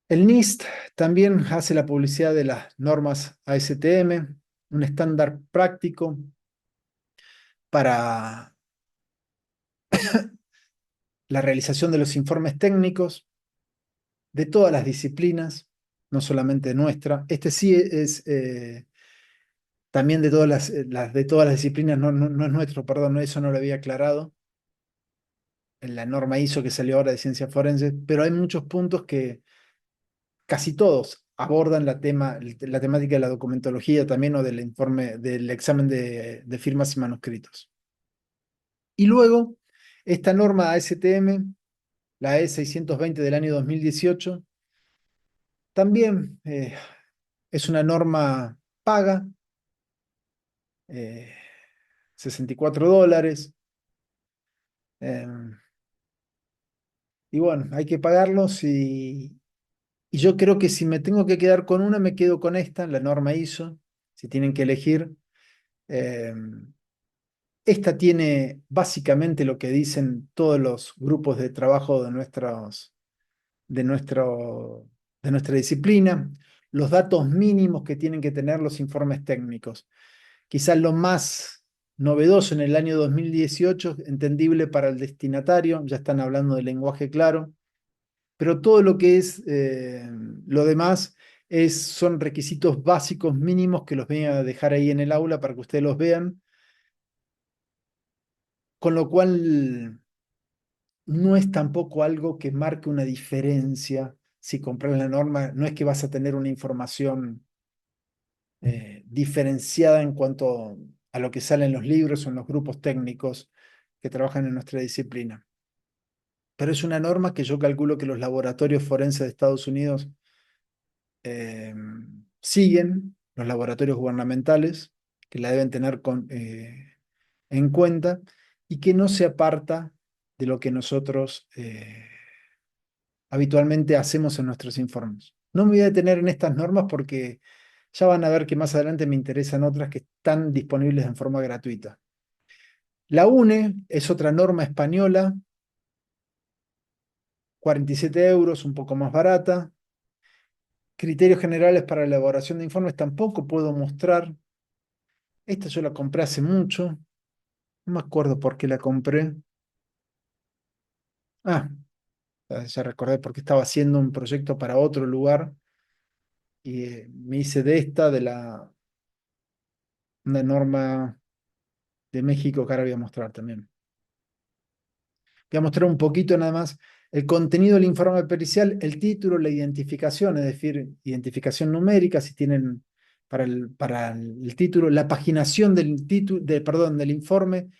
El NIST también hace la publicidad de las normas ASTM, un estándar práctico para la realización de los informes técnicos de todas las disciplinas, no solamente nuestra. Este sí es también de todas de todas las disciplinas, no es nuestro, perdón, eso no lo había aclarado en la norma ISO que salió ahora de ciencias forenses, pero hay muchos puntos que casi todos abordan la temática de la documentología también o del informe, del examen de firmas y manuscritos. Y luego, esta norma ASTM, la E620 del año 2018, también es una norma paga, eh, $64. eh, y bueno, hay que pagarlos y yo creo que si me tengo que quedar con una, me quedo con esta, la norma ISO, si tienen que elegir. Eh, Esta tiene básicamente lo que dicen todos los grupos de trabajo de nuestro, de nuestra disciplina, los datos mínimos que tienen que tener los informes técnicos. Quizás lo más novedoso en el año 2018, entendible para el destinatario, ya están hablando de lenguaje claro, pero todo lo que es lo demás son requisitos básicos mínimos que los voy a dejar ahí en el aula para que ustedes los vean, con lo cual no es tampoco algo que marque una diferencia si compras la norma, no es que vas a tener una información diferenciada en cuanto a lo que sale en los libros o en los grupos técnicos que trabajan en nuestra disciplina. Pero es una norma que yo calculo que los laboratorios forenses de Estados Unidos eh, siguen, los laboratorios gubernamentales, que la deben tener en cuenta y que no se aparta de lo que nosotros habitualmente hacemos en nuestros informes. No me voy a detener en estas normas porque ya van a ver que más adelante me interesan otras que están disponibles en forma gratuita. La UNE es otra norma española, 47 euros, un poco más barata. Criterios generales para la elaboración de informes tampoco puedo mostrar. Esta yo la compré hace mucho. No me acuerdo por qué la compré. Ah, ya recordé porque estaba haciendo un proyecto para otro lugar y me hice de esta, una norma de México que ahora voy a mostrar también. Voy a mostrar un poquito nada más el contenido del informe pericial, el título, la identificación, es decir, identificación numérica, si tienen para el título, la paginación del título, perdón, del informe,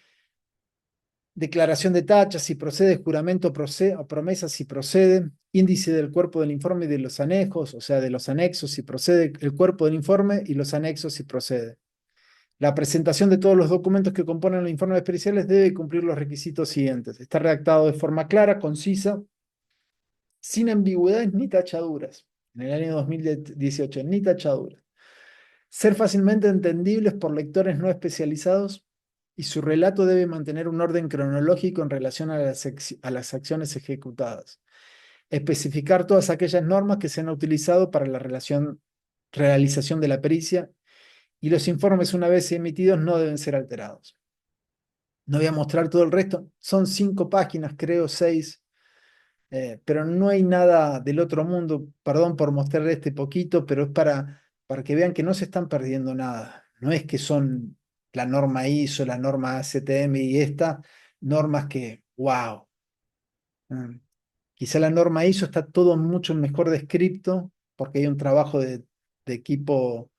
declaración de tachas, si procede, juramento o promesa, si procede, índice del cuerpo del informe y de los anejos, o sea, de los anexos, si procede, el cuerpo del informe y los anexos, si procede. La presentación de todos los documentos que componen los informes periciales debe cumplir los requisitos siguientes. Está redactado de forma clara, concisa, sin ambigüedades ni tachaduras. En el año 2018, ni tachaduras. Ser fácilmente entendibles por lectores no especializados y su relato debe mantener un orden cronológico en relación a las acciones ejecutadas. Especificar todas aquellas normas que se han utilizado para la realización de la pericia y los informes una vez emitidos no deben ser alterados. No voy a mostrar todo el resto, son 5 páginas, creo 6, pero no hay nada del otro mundo. Perdón por mostrar este poquito, pero es para que vean que no se están perdiendo nada. No es que son la norma ISO, la norma ACTM y estas normas que, wow. Quizá la norma ISO está todo mucho mejor descrito porque hay un trabajo de equipo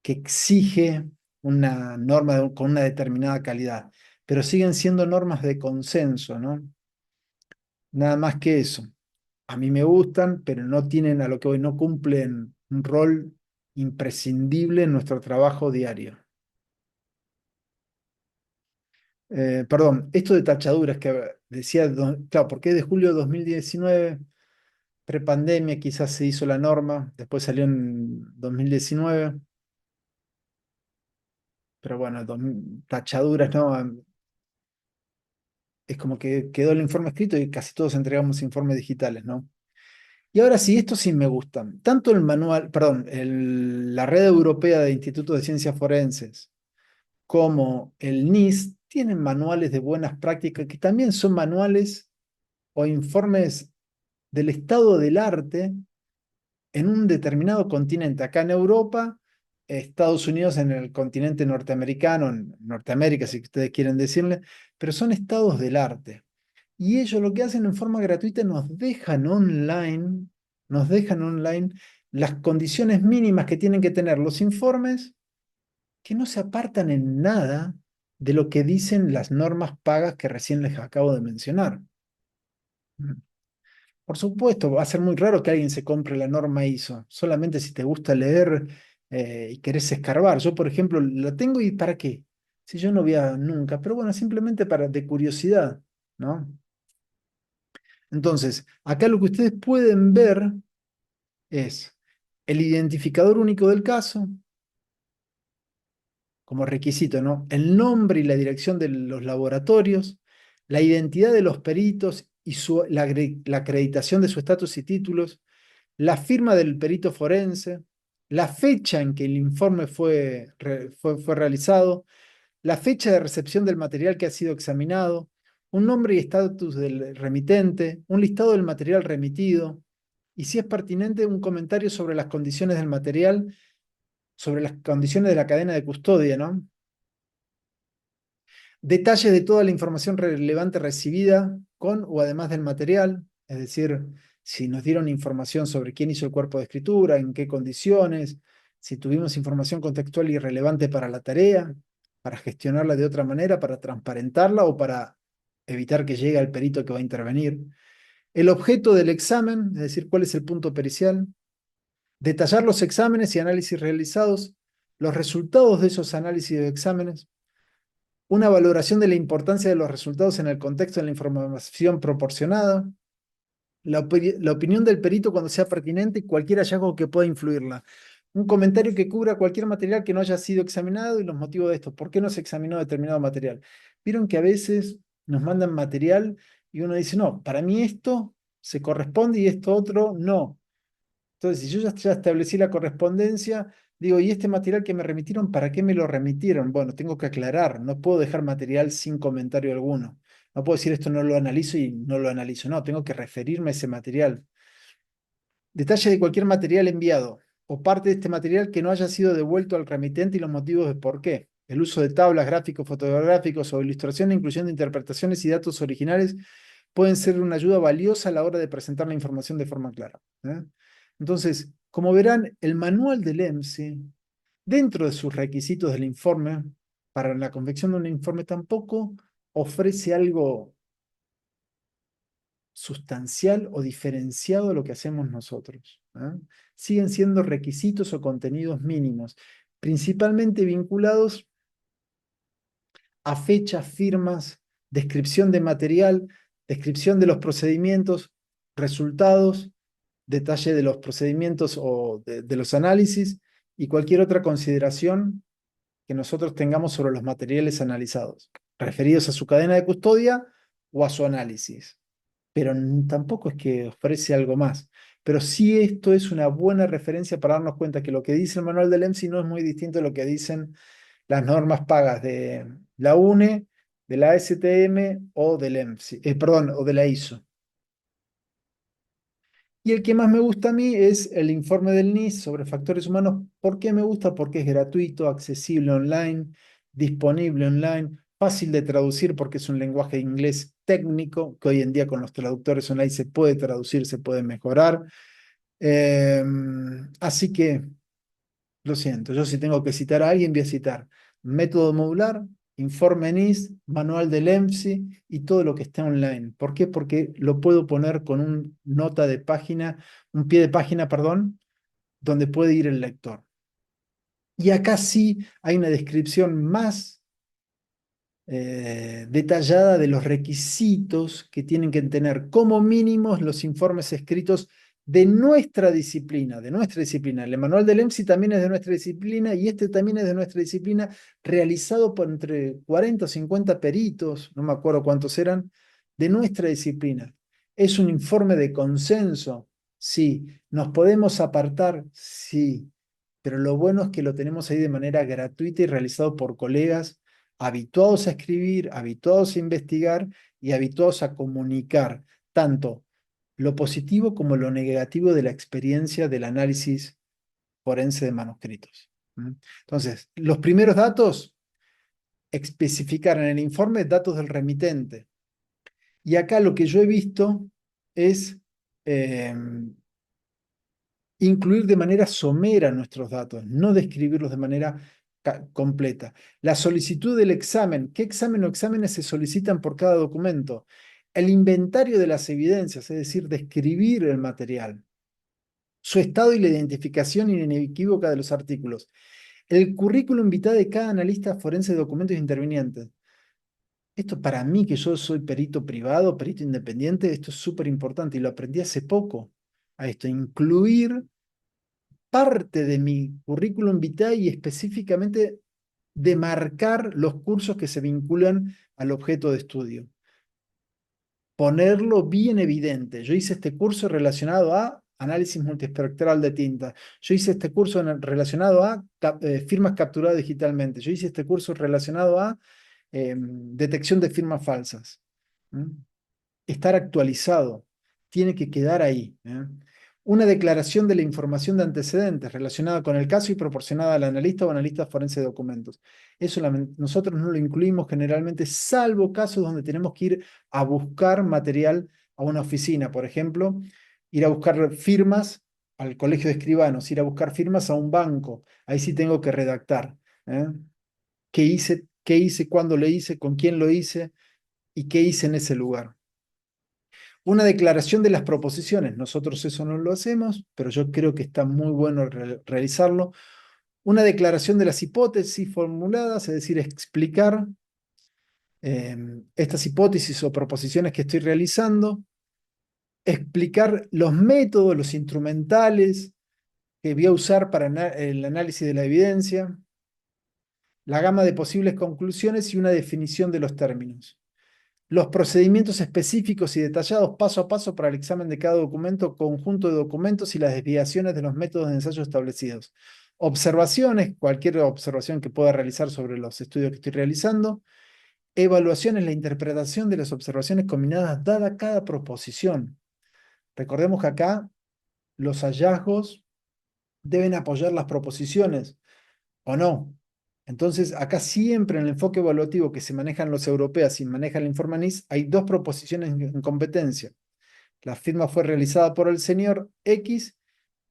que exige una norma con una determinada calidad, pero siguen siendo normas de consenso, ¿no? Nada más que eso. A mí me gustan, pero no tienen a lo que hoy no cumplen un rol imprescindible en nuestro trabajo diario. Perdón, esto de tachaduras que decía, claro, porque es de julio de 2019, prepandemia quizás se hizo la norma, después salió en 2019, pero bueno, tachaduras, ¿no? Es como que quedó el informe escrito y casi todos entregamos informes digitales, ¿no? Y ahora sí, estos sí me gustan. Tanto el manual, perdón, la Red Europea de Institutos de Ciencias Forenses como el NIST tienen manuales de buenas prácticas que también son manuales o informes del estado del arte en un determinado continente. Acá en Europa, Estados Unidos en el continente norteamericano, en Norteamérica, si ustedes quieren decirle, pero son estados del arte. Y ellos lo que hacen en forma gratuita nos dejan online las condiciones mínimas que tienen que tener los informes, que no se apartan en nada de lo que dicen las normas pagas que recién les acabo de mencionar. Por supuesto, va a ser muy raro que alguien se compre la norma ISO, solamente si te gusta leer y querés escarbar. Yo, por ejemplo, la tengo y ¿para qué? Si yo no voy a nunca, pero bueno, simplemente de curiosidad, ¿no? Entonces, acá lo que ustedes pueden ver es el identificador único del caso, como requisito, ¿no? El nombre y la dirección de los laboratorios, la identidad de los peritos y la acreditación de su estatus y títulos, la firma del perito forense, la fecha en que el informe fue realizado, la fecha de recepción del material que ha sido examinado, un nombre y estatus del remitente, un listado del material remitido, y si es pertinente, un comentario sobre las condiciones del material, sobre las condiciones de la cadena de custodia, ¿no? Detalles de toda la información relevante recibida con o además del material, es decir, si nos dieron información sobre quién hizo el cuerpo de escritura, en qué condiciones, si tuvimos información contextual y relevante para la tarea, para gestionarla de otra manera, para transparentarla o para evitar que llegue al perito que va a intervenir. El objeto del examen, es decir, cuál es el punto pericial. Detallar los exámenes y análisis realizados, los resultados de esos análisis y exámenes, una valoración de la importancia de los resultados en el contexto de la información proporcionada, la opinión del perito cuando sea pertinente y cualquier hallazgo que pueda influirla. Un comentario que cubra cualquier material que no haya sido examinado y los motivos de esto. ¿Por qué no se examinó determinado material? Vieron que a veces nos mandan material y uno dice, no, para mí esto se corresponde y esto otro no. Entonces, si yo ya establecí la correspondencia, digo, ¿y este material que me remitieron, para qué me lo remitieron? Bueno, tengo que aclarar, no puedo dejar material sin comentario alguno. No puedo decir esto no lo analizo y no lo analizo. No, tengo que referirme a ese material. Detalle de cualquier material enviado o parte de este material que no haya sido devuelto al remitente y los motivos de por qué. El uso de tablas, gráficos, fotográficos o ilustraciones, incluyendo interpretaciones y datos originales, pueden ser una ayuda valiosa a la hora de presentar la información de forma clara. ¿Eh? Entonces, como verán, el manual del EMSI, dentro de sus requisitos del informe, para la confección de un informe tampoco ofrece algo sustancial o diferenciado de lo que hacemos nosotros. ¿Eh? Siguen siendo requisitos o contenidos mínimos, principalmente vinculados a fechas, firmas, descripción de material, descripción de los procedimientos, resultados, detalle de los procedimientos o de los análisis y cualquier otra consideración que nosotros tengamos sobre los materiales analizados, referidos a su cadena de custodia o a su análisis. Pero tampoco es que ofrece algo más. Pero sí esto es una buena referencia para darnos cuenta que lo que dice el manual del EMSI no es muy distinto a lo que dicen las normas pagas de la UNE, de la STM o del EMSI, perdón, o de la ISO. Y el que más me gusta a mí es el informe del NIS sobre factores humanos. ¿Por qué me gusta? Porque es gratuito, accesible online, disponible online, fácil de traducir porque es un lenguaje de inglés técnico que hoy en día con los traductores online se puede traducir, se puede mejorar. Eh, Así que lo siento, yo si tengo que citar a alguien, voy a citar método modular, informe NIS, manual del EMSI y todo lo que está online. ¿Por qué? Porque lo puedo poner con un nota de página, un pie de página, perdón, donde puede ir el lector. Y acá sí hay una descripción más detallada de los requisitos que tienen que tener como mínimos los informes escritos de nuestra disciplina, de nuestra disciplina. El manual del EMSI también es de nuestra disciplina y este también es de nuestra disciplina, realizado por entre 40 o 50 peritos, no me acuerdo cuántos eran, de nuestra disciplina. ¿Es un informe de consenso? Sí. ¿Nos podemos apartar? Sí. Pero lo bueno es que lo tenemos ahí de manera gratuita y realizado por colegas habituados a escribir, habituados a investigar y habituados a comunicar tanto lo positivo como lo negativo de la experiencia del análisis forense de manuscritos. ¿Mm? Entonces, los primeros datos, especificar en el informe datos del remitente. Y acá lo que yo he visto es eh, incluir de manera somera nuestros datos, no describirlos de manera completa. La solicitud del examen. ¿Qué examen o exámenes se solicitan por cada documento? El inventario de las evidencias, es decir, describir el material. Su estado y la identificación inequívoca de los artículos. El currículum vitae de cada analista forense de documentos intervinientes. Esto para mí, que yo soy perito privado, perito independiente, esto es súper importante y lo aprendí hace poco. A esto, incluir parte de mi currículum vitae y específicamente demarcar los cursos que se vinculan al objeto de estudio. Ponerlo bien evidente. Yo hice este curso relacionado a análisis multiespectral de tinta. Yo hice este curso relacionado a firmas capturadas digitalmente. Yo hice este curso relacionado a detección de firmas falsas. ¿Mm? Estar actualizado, tiene que quedar ahí. Una declaración de la información de antecedentes relacionada con el caso y proporcionada al analista o analista forense de documentos. Eso nosotros no lo incluimos generalmente, salvo casos donde tenemos que ir a buscar material a una oficina, por ejemplo, ir a buscar firmas al colegio de escribanos, ir a buscar firmas a un banco. Ahí sí tengo que redactar. Qué hice, cuándo lo hice, con quién lo hice y qué hice en ese lugar. Una declaración de las proposiciones. Nosotros eso no lo hacemos, pero yo creo que está muy bueno realizarlo. Una declaración de las hipótesis formuladas, es decir, explicar estas hipótesis o proposiciones que estoy realizando, explicar los métodos, los instrumentales que voy a usar para el análisis de la evidencia, la gama de posibles conclusiones y una definición de los términos. Los procedimientos específicos y detallados paso a paso para el examen de cada documento, conjunto de documentos y las desviaciones de los métodos de ensayo establecidos. Observaciones, cualquier observación que pueda realizar sobre los estudios que estoy realizando. Evaluaciones, la interpretación de las observaciones combinadas dada cada proposición. Recordemos que acá los hallazgos deben apoyar las proposiciones, ¿o no? Entonces, acá siempre en el enfoque evaluativo que se manejan los europeos y maneja el informe NIST, hay dos proposiciones en competencia. La firma fue realizada por el señor X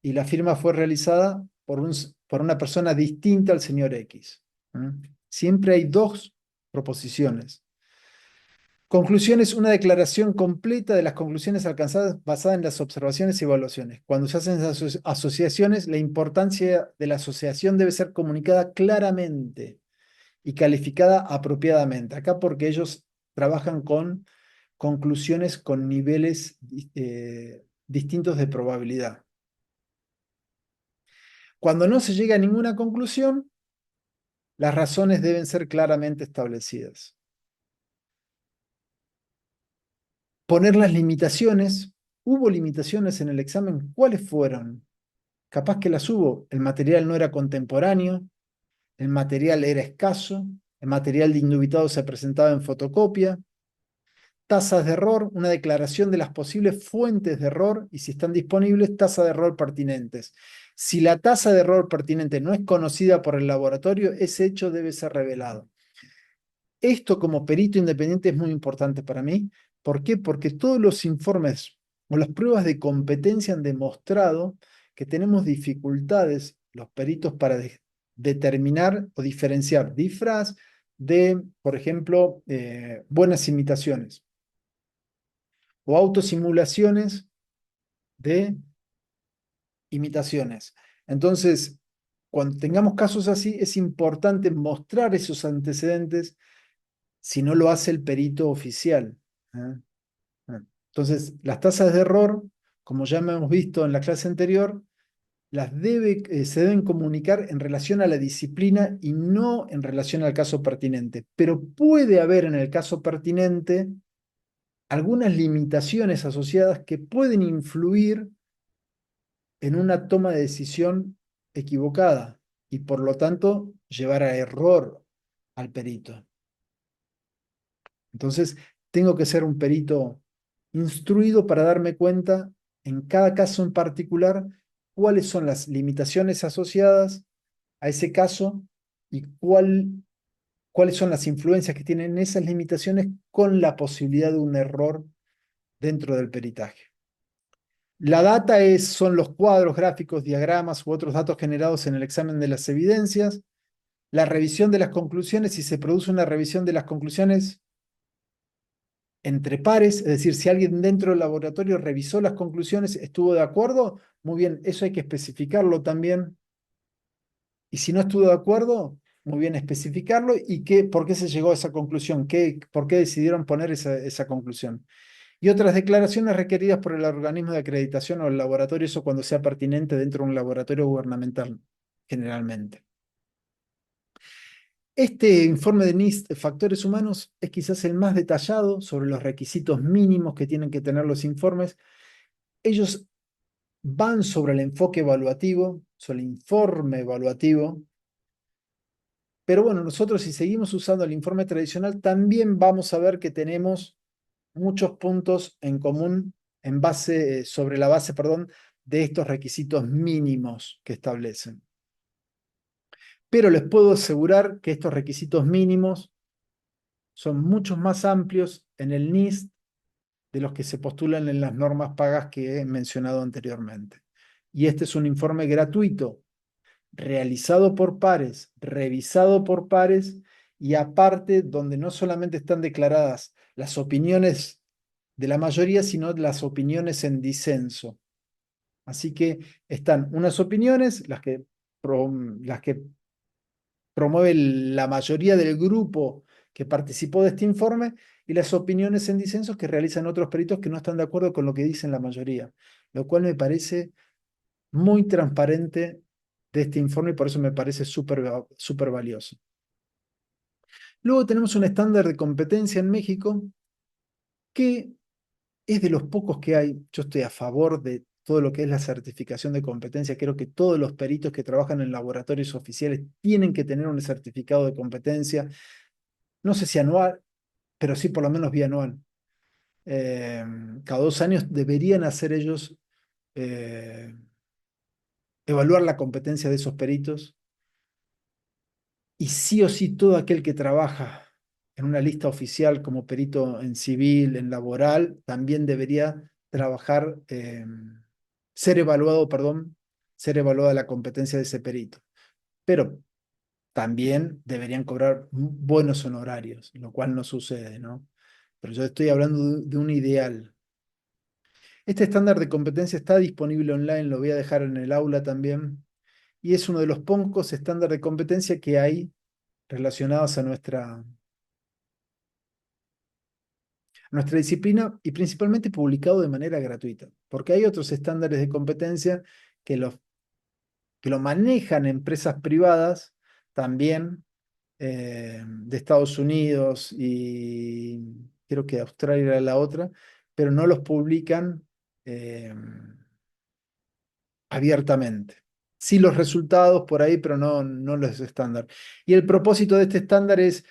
y la firma fue realizada por una persona distinta al señor X. ¿Mm? Siempre hay dos proposiciones. Conclusiones, una declaración completa de las conclusiones alcanzadas basada en las observaciones y evaluaciones. Cuando se hacen asociaciones, la importancia de la asociación debe ser comunicada claramente y calificada apropiadamente. Acá porque ellos trabajan con conclusiones con niveles distintos de probabilidad. Cuando no se llega a ninguna conclusión, las razones deben ser claramente establecidas. Poner las limitaciones. ¿Hubo limitaciones en el examen? ¿Cuáles fueron? Capaz que las hubo. El material no era contemporáneo, el material era escaso, el material de indubitado se presentaba en fotocopia. Tasas de error, una declaración de las posibles fuentes de error y si están disponibles, tasas de error pertinentes. Si la tasa de error pertinente no es conocida por el laboratorio, ese hecho debe ser revelado. Esto como perito independiente es muy importante para mí. ¿Por qué? Porque todos los informes o las pruebas de competencia han demostrado que tenemos dificultades, los peritos, para determinar o diferenciar disfraz de, por ejemplo, buenas imitaciones o autosimulaciones de imitaciones. Entonces, cuando tengamos casos así, es importante mostrar esos antecedentes si no lo hace el perito oficial. ¿Eh? Entonces, las tasas de error, como ya hemos visto en la clase anterior, se deben comunicar en relación a la disciplina y no en relación al caso pertinente. Pero puede haber en el caso pertinente algunas limitaciones asociadas que pueden influir en una toma de decisión equivocada y por lo tanto llevar a error al perito. Entonces, tengo que ser un perito instruido para darme cuenta en cada caso en particular cuáles son las limitaciones asociadas a ese caso y cuáles son las influencias que tienen esas limitaciones con la posibilidad de un error dentro del peritaje. La data son los cuadros, gráficos, diagramas u otros datos generados en el examen de las evidencias. La revisión de las conclusiones, si se produce una revisión de las conclusiones entre pares, es decir, si alguien dentro del laboratorio revisó las conclusiones, estuvo de acuerdo, muy bien, eso hay que especificarlo también. Y si no estuvo de acuerdo, muy bien, especificarlo y por qué se llegó a esa conclusión, por qué decidieron poner esa conclusión. Y otras declaraciones requeridas por el organismo de acreditación o el laboratorio, eso cuando sea pertinente dentro de un laboratorio gubernamental, generalmente. Este informe de NIST, Factores Humanos, es quizás el más detallado sobre los requisitos mínimos que tienen que tener los informes. Ellos van sobre el enfoque evaluativo, sobre el informe evaluativo, pero bueno, nosotros si seguimos usando el informe tradicional, también vamos a ver que tenemos muchos puntos en común sobre la base, perdón, de estos requisitos mínimos que establecen. Pero les puedo asegurar que estos requisitos mínimos son muchos más amplios en el NIST de los que se postulan en las normas pagas que he mencionado anteriormente. Y este es un informe gratuito, realizado por pares, revisado por pares y aparte donde no solamente están declaradas las opiniones de la mayoría, sino las opiniones en disenso. Así que están unas opiniones, las que promueve la mayoría del grupo que participó de este informe y las opiniones en disensos que realizan otros peritos que no están de acuerdo con lo que dicen la mayoría, lo cual me parece muy transparente de este informe y por eso me parece súper valioso. Luego tenemos un estándar de competencia en México que es de los pocos que hay. Yo estoy a favor de todo lo que es la certificación de competencia. Creo que todos los peritos que trabajan en laboratorios oficiales tienen que tener un certificado de competencia. No sé si anual, pero sí por lo menos bianual. Cada 2 años deberían hacer ellos eh, evaluar la competencia de esos peritos y sí o sí todo aquel que trabaja en una lista oficial como perito en civil, en laboral, también debería trabajar, ser evaluado, perdón, ser evaluada la competencia de ese perito. Pero también deberían cobrar buenos honorarios, lo cual no sucede, ¿no? Pero yo estoy hablando de un ideal. Este estándar de competencia está disponible online, lo voy a dejar en el aula también, y es uno de los pocos estándares de competencia que hay relacionados a nuestra disciplina y principalmente publicado de manera gratuita, porque hay otros estándares de competencia que que lo manejan empresas privadas también de Estados Unidos y creo que Australia era la otra, pero no los publican eh, abiertamente. Sí los resultados por ahí, pero no los estándar. Y el propósito de este estándar es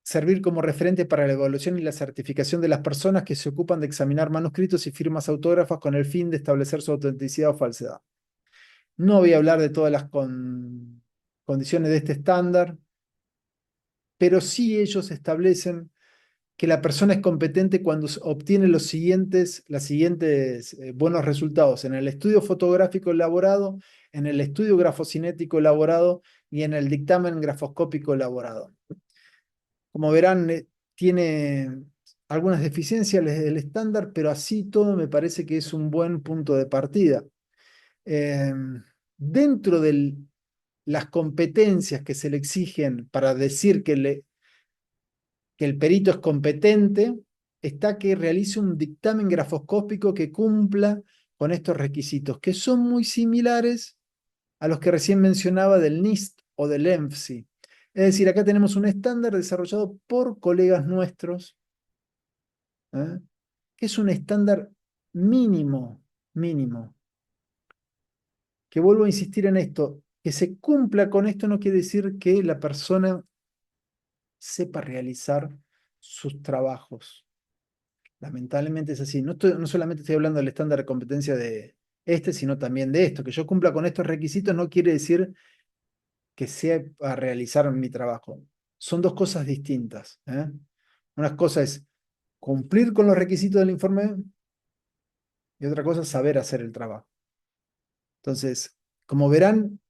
servir como referente para la evaluación y la certificación de las personas que se ocupan de examinar manuscritos y firmas autógrafas con el fin de establecer su autenticidad o falsedad. No voy a hablar de todas las condiciones de este estándar, pero sí ellos establecen que la persona es competente cuando obtiene las siguientes buenos resultados en el estudio fotográfico elaborado, en el estudio grafocinético elaborado y en el dictamen grafoscópico elaborado. Como verán, tiene algunas deficiencias el estándar, pero así todo me parece que es un buen punto de partida. Eh, Dentro de las competencias que se le exigen para decir que el perito es competente, está que realice un dictamen grafoscópico que cumpla con estos requisitos, que son muy similares a los que recién mencionaba del NIST o del ENFSI. Es decir, acá tenemos un estándar desarrollado por colegas nuestros, ¿eh? Que es un estándar mínimo, mínimo. Que vuelvo a insistir en esto, que se cumpla con esto no quiere decir que la persona sepa realizar sus trabajos. Lamentablemente es así. No solamente estoy hablando del estándar de competencia de este, sino también de esto. Que yo cumpla con estos requisitos no quiere decir que sepa realizar mi trabajo. Son dos cosas distintas, ¿eh? Una cosa es cumplir con los requisitos del informe y otra cosa es saber hacer el trabajo. Entonces, como verán,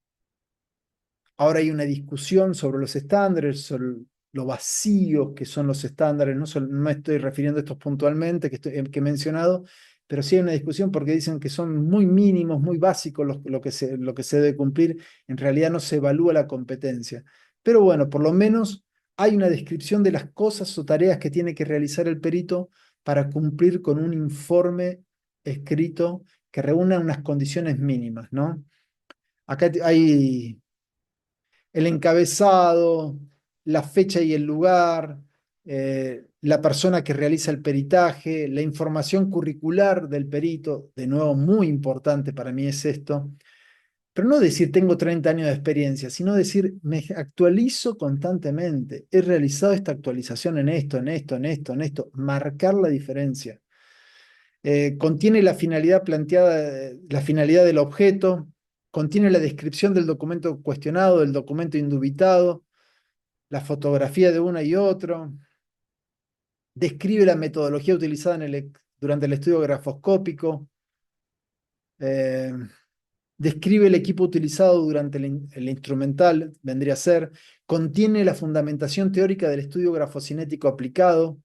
ahora hay una discusión sobre los estándares, sobre lo vacíos que son los estándares. No me estoy refiriendo a estos puntualmente que he mencionado, pero sí hay una discusión porque dicen que son muy mínimos, muy básicos lo que se debe cumplir. En realidad no se evalúa la competencia. Pero bueno, por lo menos hay una descripción de las cosas o tareas que tiene que realizar el perito para cumplir con un informe escrito que reúna unas condiciones mínimas, ¿no? Acá hay el encabezado, la fecha y el lugar, la persona que realiza el peritaje, la información curricular del perito, de nuevo muy importante para mí es esto, pero no decir tengo 30 años de experiencia, sino decir me actualizo constantemente, he realizado esta actualización en esto, en esto, en esto, en esto, marcar la diferencia. Contiene la finalidad planteada, la finalidad del objeto, contiene la descripción del documento cuestionado, del documento indubitado, la fotografía de uno y otro, describe la metodología utilizada durante el estudio grafoscópico, eh, describe el equipo utilizado durante el instrumental, vendría a ser, contiene la fundamentación teórica del estudio grafocinético aplicado,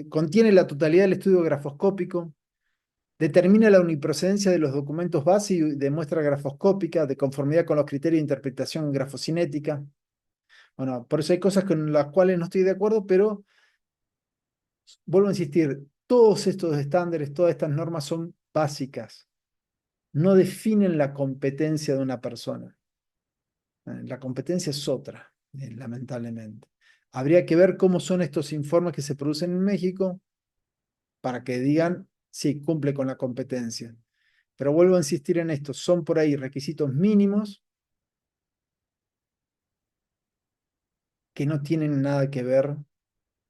contiene la totalidad del estudio grafoscópico, determina la omniprocedencia de los documentos base y de muestra grafoscópica de conformidad con los criterios de interpretación grafocinética, Bueno, por eso hay cosas con las cuales no estoy de acuerdo, pero vuelvo a insistir, todos estos estándares, todas estas normas son básicas, no definen la competencia de una persona. La competencia es otra, lamentablemente. Habría que ver cómo son estos informes que se producen en México para que digan si cumple con la competencia. Pero vuelvo a insistir en esto, son por ahí requisitos mínimos que no tienen nada que ver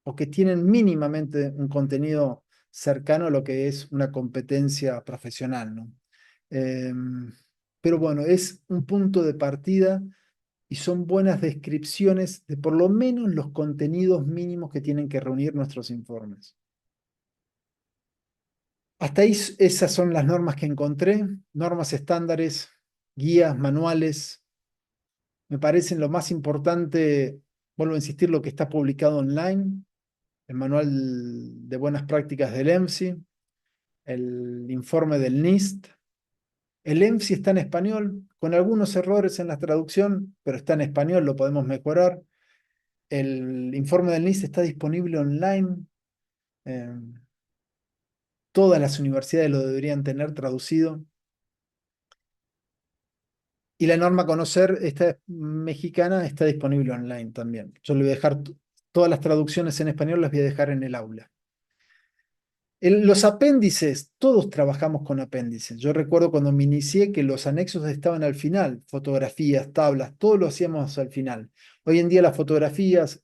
o que tienen mínimamente un contenido cercano a lo que es una competencia profesional, ¿no? Pero bueno, es un punto de partida y son buenas descripciones de por lo menos los contenidos mínimos que tienen que reunir nuestros informes. Hasta ahí esas son las normas que encontré, normas estándares, guías, manuales. Me parecen lo más importante, vuelvo a insistir, lo que está publicado online, el manual de buenas prácticas del EMSI, el informe del NIST. El EMSI está en español, con algunos errores en la traducción, pero está en español, lo podemos mejorar. El informe del NIST está disponible online. eh, Todas las universidades lo deberían tener traducido. Y la norma a conocer, esta mexicana, está disponible online también. Yo le voy a dejar todas las traducciones en español, las voy a dejar en el aula. Los apéndices, todos trabajamos con apéndices. Yo recuerdo cuando me inicié que los anexos estaban al final, fotografías, tablas, todo lo hacíamos al final. Hoy en día las fotografías,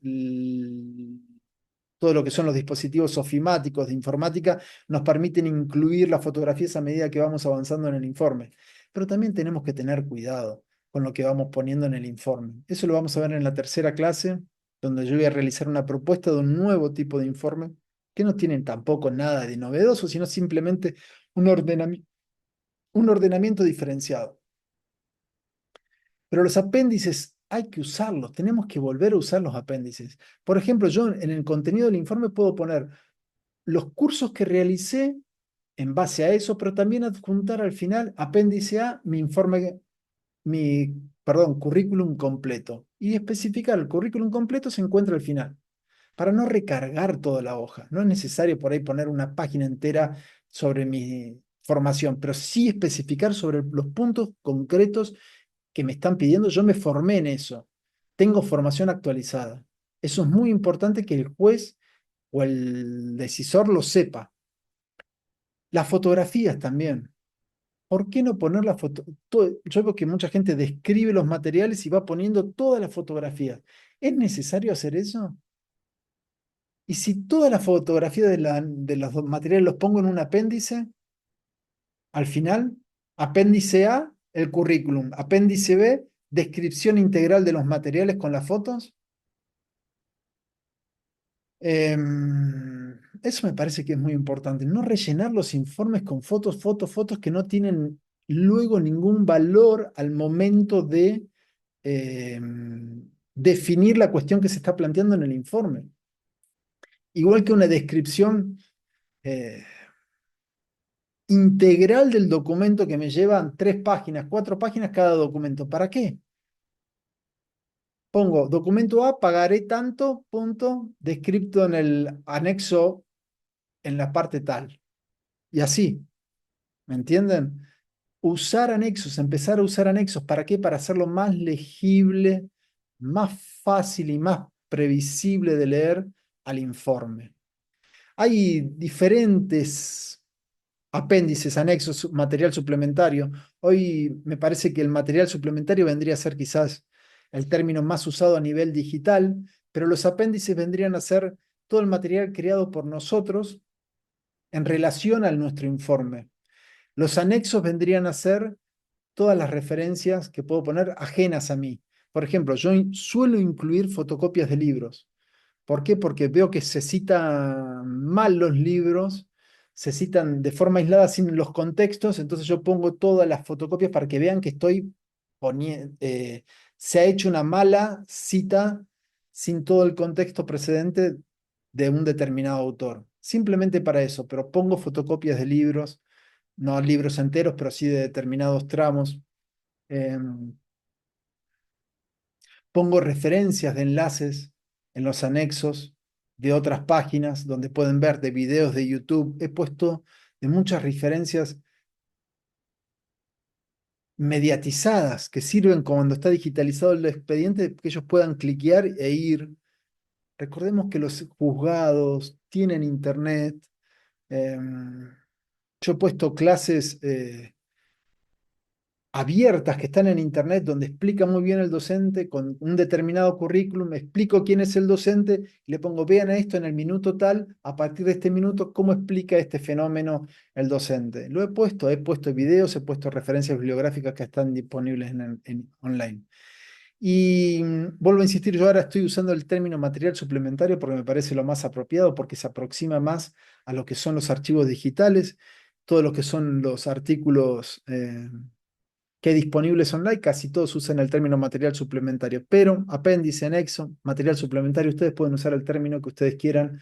todo lo que son los dispositivos ofimáticos de informática, nos permiten incluir las fotografías a medida que vamos avanzando en el informe. Pero también tenemos que tener cuidado con lo que vamos poniendo en el informe. Eso lo vamos a ver en la tercera clase, donde yo voy a realizar una propuesta de un nuevo tipo de informe que no tienen tampoco nada de novedoso, sino simplemente un ordenamiento diferenciado. Pero los apéndices hay que usarlos, tenemos que volver a usar los apéndices. Por ejemplo, yo en el contenido del informe puedo poner los cursos que realicé en base a eso, pero también adjuntar al final, apéndice A, currículum completo. Y especificar el currículum completo se encuentra al final para no recargar toda la hoja. No es necesario por ahí poner una página entera sobre mi formación, pero sí especificar sobre los puntos concretos que me están pidiendo. Yo me formé en eso. Tengo formación actualizada. Eso es muy importante que el juez o el decisor lo sepa. Las fotografías también. ¿Por qué no poner la foto? Yo veo que mucha gente describe los materiales y va poniendo todas las fotografías. ¿Es necesario hacer eso? Y si todas las fotografías de los materiales los pongo en un apéndice, al final, apéndice A, el currículum, apéndice B, descripción integral de los materiales con las fotos. Eso me parece que es muy importante. No rellenar los informes con fotos, fotos, fotos que no tienen luego ningún valor al momento de definir la cuestión que se está planteando en el informe. Igual que una descripción eh, integral del documento que me llevan 3 páginas, 4 páginas cada documento. ¿Para qué? Pongo documento A, pagaré tanto, punto, descripto en el anexo en la parte tal. Y así, ¿me entienden? Usar anexos, empezar a usar anexos. ¿Para qué? Para hacerlo más legible, más fácil y más previsible de leer al informe. Hay diferentes apéndices, anexos, material suplementario. Hoy me parece que el material suplementario vendría a ser quizás el término más usado a nivel digital, pero los apéndices vendrían a ser todo el material creado por nosotros en relación a nuestro informe. Los anexos vendrían a ser todas las referencias que puedo poner ajenas a mí. Por ejemplo, yo suelo incluir fotocopias de libros. ¿Por qué? Porque veo que se citan mal los libros, se citan de forma aislada sin los contextos, entonces yo pongo todas las fotocopias para que vean que estoy poniendo, se ha hecho una mala cita sin todo el contexto precedente de un determinado autor. Simplemente para eso, pero pongo fotocopias de libros, no libros enteros, pero sí de determinados tramos. Em, Pongo referencias de enlaces en los anexos de otras páginas donde pueden ver de videos de YouTube. He puesto de muchas referencias mediatizadas que sirven cuando está digitalizado el expediente, que ellos puedan cliquear e ir. Recordemos que los juzgados tienen internet. em, yo he puesto clases abiertas que están en internet donde explica muy bien el docente con un determinado currículum, explico quién es el docente y le pongo, vean esto en el minuto tal, a partir de este minuto, cómo explica este fenómeno el docente. Lo he puesto videos, he puesto referencias bibliográficas que están disponibles en online. Y vuelvo a insistir, yo ahora estoy usando el término material suplementario porque me parece lo más apropiado, porque se aproxima más a lo que son los archivos digitales, todo lo que son los artículos que hay disponibles online, casi todos usan el término material suplementario, pero apéndice, anexo, material suplementario, ustedes pueden usar el término que ustedes quieran.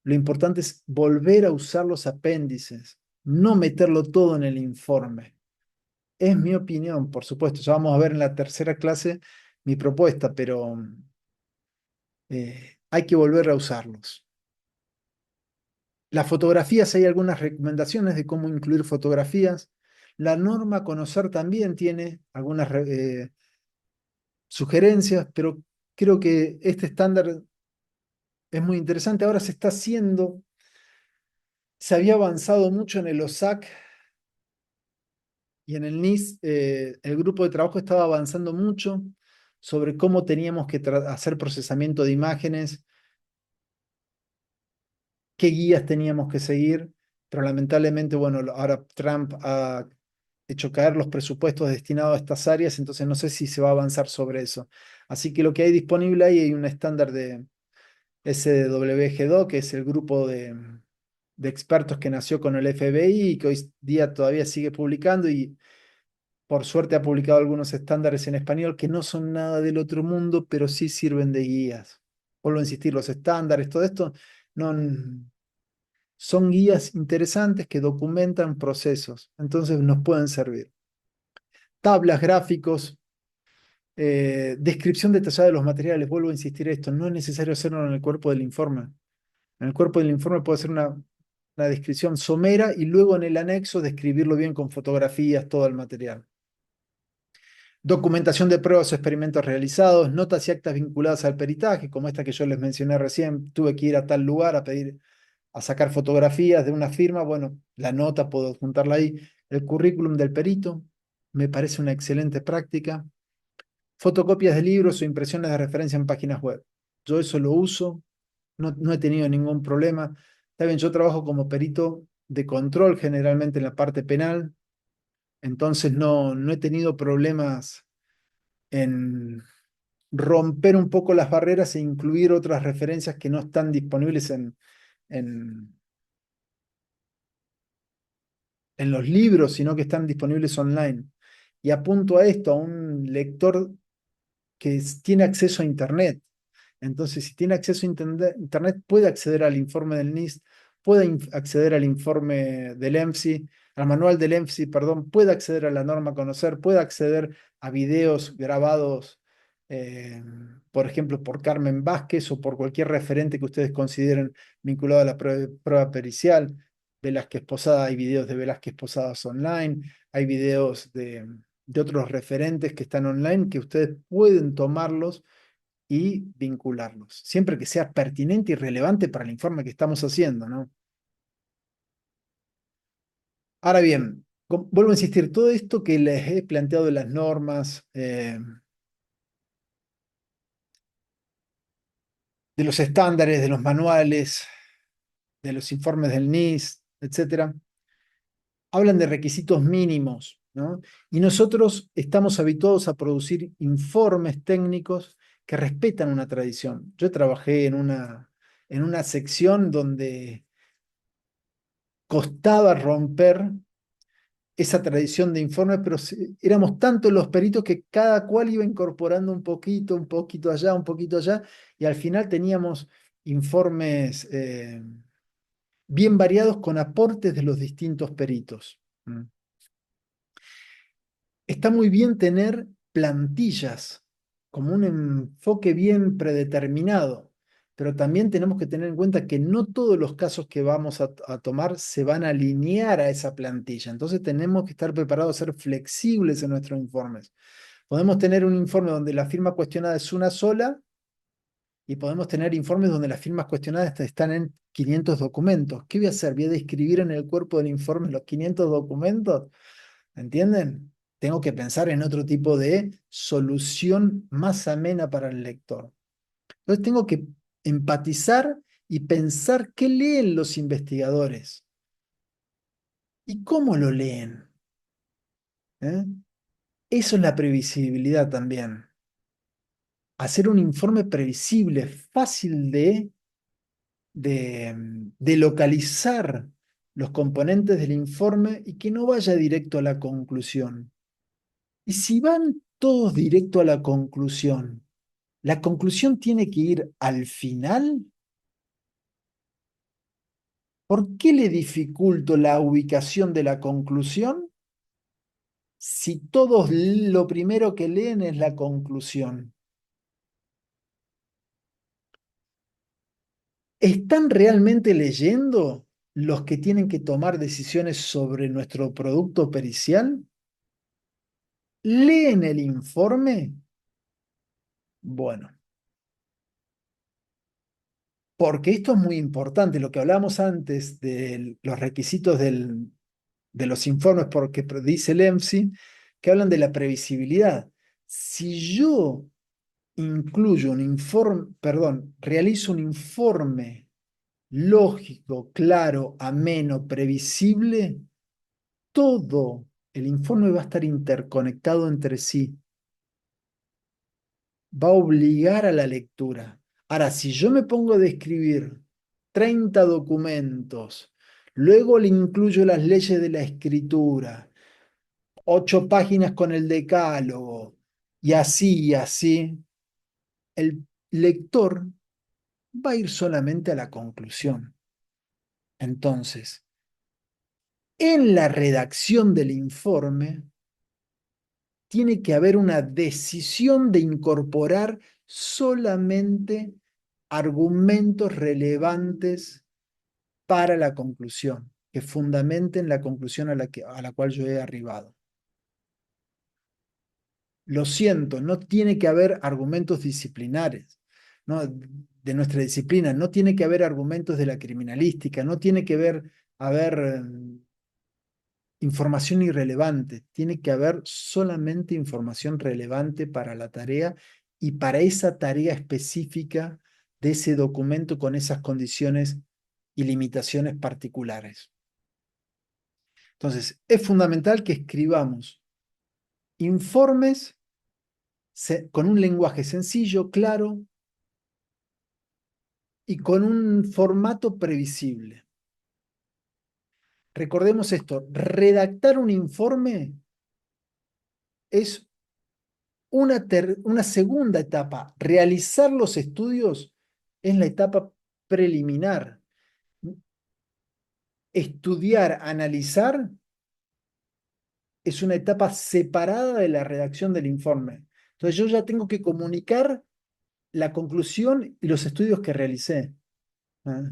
Lo importante es volver a usar los apéndices, no meterlo todo en el informe. Es mi opinión, por supuesto. Ya vamos a ver en la tercera clase mi propuesta, pero hay que volver a usarlos. Las fotografías, hay algunas recomendaciones de cómo incluir fotografías. La norma a conocer también tiene algunas sugerencias, pero creo que este estándar es muy interesante. Ahora se está haciendo, se había avanzado mucho en el OSAC y en el NIS, el grupo de trabajo estaba avanzando mucho sobre cómo teníamos que hacer procesamiento de imágenes, qué guías teníamos que seguir, pero lamentablemente, bueno, ahora Trump ha hecho caer los presupuestos destinados a estas áreas, entonces no sé si se va a avanzar sobre eso. Así que lo que hay disponible ahí hay un estándar de SWG2, que es el grupo de expertos que nació con el FBI y que hoy día todavía sigue publicando y por suerte ha publicado algunos estándares en español que no son nada del otro mundo, pero sí sirven de guías. Vuelvo a insistir, los estándares, todo esto, no, son guías interesantes que documentan procesos, entonces nos pueden servir. Tablas, gráficos, descripción detallada de los materiales, vuelvo a insistir esto, no es necesario hacerlo en el cuerpo del informe. En el cuerpo del informe puede ser una descripción somera y luego en el anexo describirlo bien con fotografías, todo el material. Documentación de pruebas o experimentos realizados, notas y actas vinculadas al peritaje, como esta que yo les mencioné recién, tuve que ir a tal lugar a pedir, a sacar fotografías de una firma, bueno, la nota puedo juntarla ahí, el currículum del perito, me parece una excelente práctica, fotocopias de libros o impresiones de referencia en páginas web. Yo eso lo uso, no he tenido ningún problema. Está bien, yo trabajo como perito de control generalmente en la parte penal, entonces no he tenido problemas en romper un poco las barreras e incluir otras referencias que no están disponibles en, en los libros, sino que están disponibles online. Y apunto a esto, a un lector que tiene acceso a Internet. Entonces, si tiene acceso a Internet, puede acceder al informe del NIST, puede acceder al informe del EMSI, al manual del EMSI, perdón, puede acceder a la norma a conocer, puede acceder a videos grabados, eh, por ejemplo, por Carmen Vázquez o por cualquier referente que ustedes consideren vinculado a la prueba pericial. Velázquez Posada, hay videos de Velázquez Posadas online, hay videos de otros referentes que están online que ustedes pueden tomarlos y vincularlos, siempre que sea pertinente y relevante para el informe que estamos haciendo, ¿no? Ahora bien, vuelvo a insistir, todo esto que les he planteado de las normas, de los estándares, de los manuales, de los informes del NIST, etcétera, hablan de requisitos mínimos, ¿no? Y nosotros estamos habituados a producir informes técnicos que respetan una tradición. Yo trabajé en una sección donde costaba romper esa tradición de informes, pero éramos tantos los peritos que cada cual iba incorporando un poquito allá, un poquito allá, y al final teníamos informes bien variados con aportes de los distintos peritos. ¿Mm? Está muy bien tener plantillas como un enfoque bien predeterminado, pero también tenemos que tener en cuenta que no todos los casos que vamos a tomar se van a alinear a esa plantilla. Entonces tenemos que estar preparados a ser flexibles en nuestros informes. Podemos tener un informe donde la firma cuestionada es una sola y podemos tener informes donde las firmas cuestionadas están en 500 documentos. ¿Qué voy a hacer? ¿Voy a describir en el cuerpo del informe los 500 documentos? ¿Entienden? Tengo que pensar en otro tipo de solución más amena para el lector. Entonces tengo que empatizar y pensar qué leen los investigadores y cómo lo leen. ¿Eh? Eso es la previsibilidad también. Hacer un informe previsible, fácil de localizar los componentes del informe y que no vaya directo a la conclusión. Y si van todos directo a la conclusión tiene que ir al final. ¿Por qué le dificulto la ubicación de la conclusión si todos lo primero que leen es la conclusión? ¿Están realmente leyendo los que tienen que tomar decisiones sobre nuestro producto pericial? ¿Leen el informe? Bueno, porque esto es muy importante, lo que hablamos antes de los requisitos de los informes, porque dice el EMSI, que hablan de la previsibilidad. Si yo incluyo un informe, perdón, realizo un informe lógico, claro, ameno, previsible, todo el informe va a estar interconectado entre sí, va a obligar a la lectura. Ahora, si yo me pongo a describir 30 documentos, luego le incluyo las leyes de la escritura, 8 páginas con el decálogo, y así, el lector va a ir solamente a la conclusión. Entonces, en la redacción del informe, tiene que haber una decisión de incorporar solamente argumentos relevantes para la conclusión, que fundamenten la conclusión a la cual yo he arribado. Lo siento, no tiene que haber argumentos disciplinares, ¿no? De nuestra disciplina, no tiene que haber argumentos de la criminalística, no tiene que haber información irrelevante, tiene que haber solamente información relevante para la tarea y para esa tarea específica de ese documento con esas condiciones y limitaciones particulares. Entonces, es fundamental que escribamos informes con un lenguaje sencillo, claro y con un formato previsible. Recordemos esto, redactar un informe es una segunda etapa. Realizar los estudios es la etapa preliminar. Estudiar, analizar es una etapa separada de la redacción del informe. Entonces yo ya tengo que comunicar la conclusión y los estudios que realicé. ¿Ah?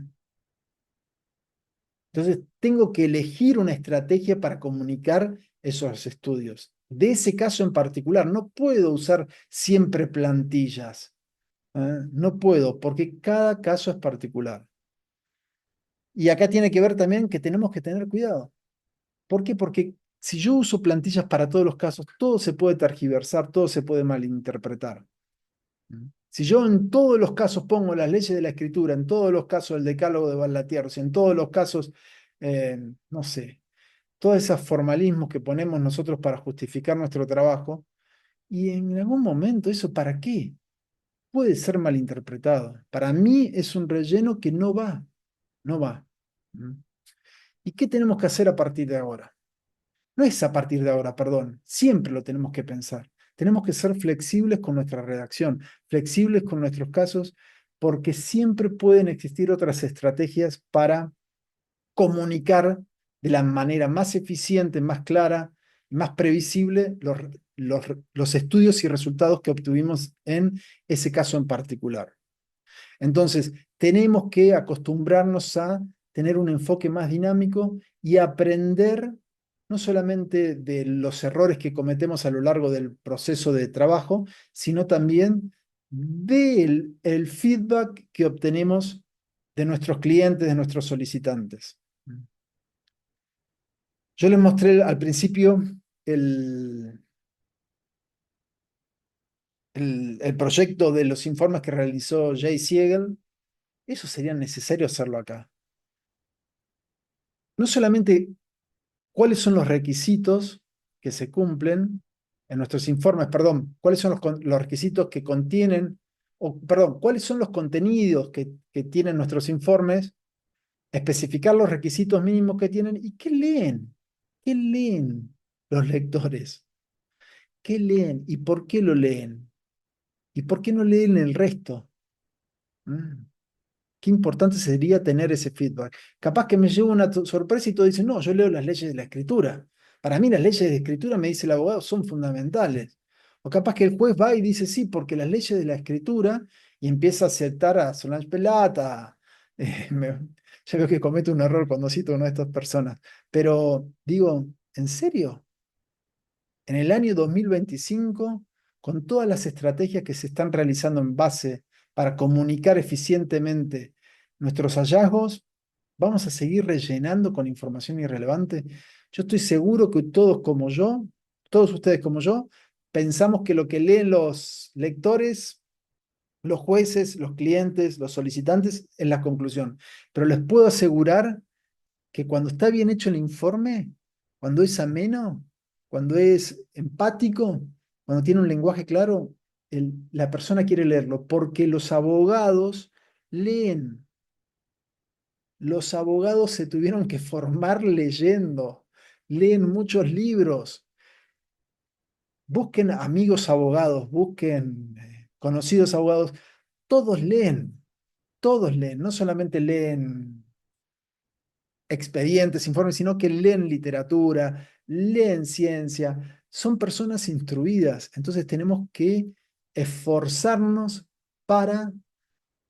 Entonces tengo que elegir una estrategia para comunicar esos estudios. De ese caso en particular, no puedo usar siempre plantillas. No puedo, porque cada caso es particular. Y acá tiene que ver también que tenemos que tener cuidado. ¿Por qué? Porque si yo uso plantillas para todos los casos, todo se puede tergiversar, todo se puede malinterpretar. Si yo en todos los casos pongo las leyes de la escritura, en todos los casos el decálogo de Ballatierros, en todos los casos, no sé, todos esos formalismos que ponemos nosotros para justificar nuestro trabajo, y en algún momento eso ¿para qué? Puede ser malinterpretado. Para mí es un relleno que no va, no va. ¿Mm? ¿Y qué tenemos que hacer a partir de ahora? No es a partir de ahora, perdón, siempre lo tenemos que pensar. Tenemos que ser flexibles con nuestra redacción, flexibles con nuestros casos, porque siempre pueden existir otras estrategias para comunicar de la manera más eficiente, más clara y más previsible los estudios y resultados que obtuvimos en ese caso en particular. Entonces, tenemos que acostumbrarnos a tener un enfoque más dinámico y aprender no solamente de los errores que cometemos a lo largo del proceso de trabajo, sino también del el feedback que obtenemos de nuestros clientes, de nuestros solicitantes. Yo les mostré al principio el, el proyecto de los informes que realizó Jay Siegel. Eso sería necesario hacerlo acá. No solamente cuáles son los requisitos que se cumplen en nuestros informes, perdón, cuáles son los requisitos que contienen, o perdón, cuáles son los contenidos que tienen nuestros informes, especificar los requisitos mínimos que tienen y qué leen los lectores, qué leen y por qué lo leen y por qué no leen el resto. Mm. Qué importante sería tener ese feedback. Capaz que me llevo una sorpresa y todo dice, no, yo leo las leyes de la escritura. Para mí las leyes de escritura, me dice el abogado, son fundamentales. O capaz que el juez va y dice, sí, porque las leyes de la escritura, y empieza a citar a Solange Pelata. Ya veo que cometo un error cuando cito a una de estas personas. Pero digo, ¿en serio? En el año 2025, con todas las estrategias que se están realizando en base para comunicar eficientemente nuestros hallazgos, vamos a seguir rellenando con información irrelevante. Yo estoy seguro que todos como yo, todos ustedes como yo, pensamos que lo que leen los lectores, los jueces, los clientes, los solicitantes es la conclusión. Pero les puedo asegurar que cuando está bien hecho el informe, cuando es ameno, cuando es empático, cuando tiene un lenguaje claro, la persona quiere leerlo, porque los abogados leen. Los abogados se tuvieron que formar leyendo, leen muchos libros. Busquen amigos abogados, busquen conocidos abogados, todos leen, no solamente leen expedientes, informes, sino que leen literatura, leen ciencia, son personas instruidas. Entonces tenemos que esforzarnos para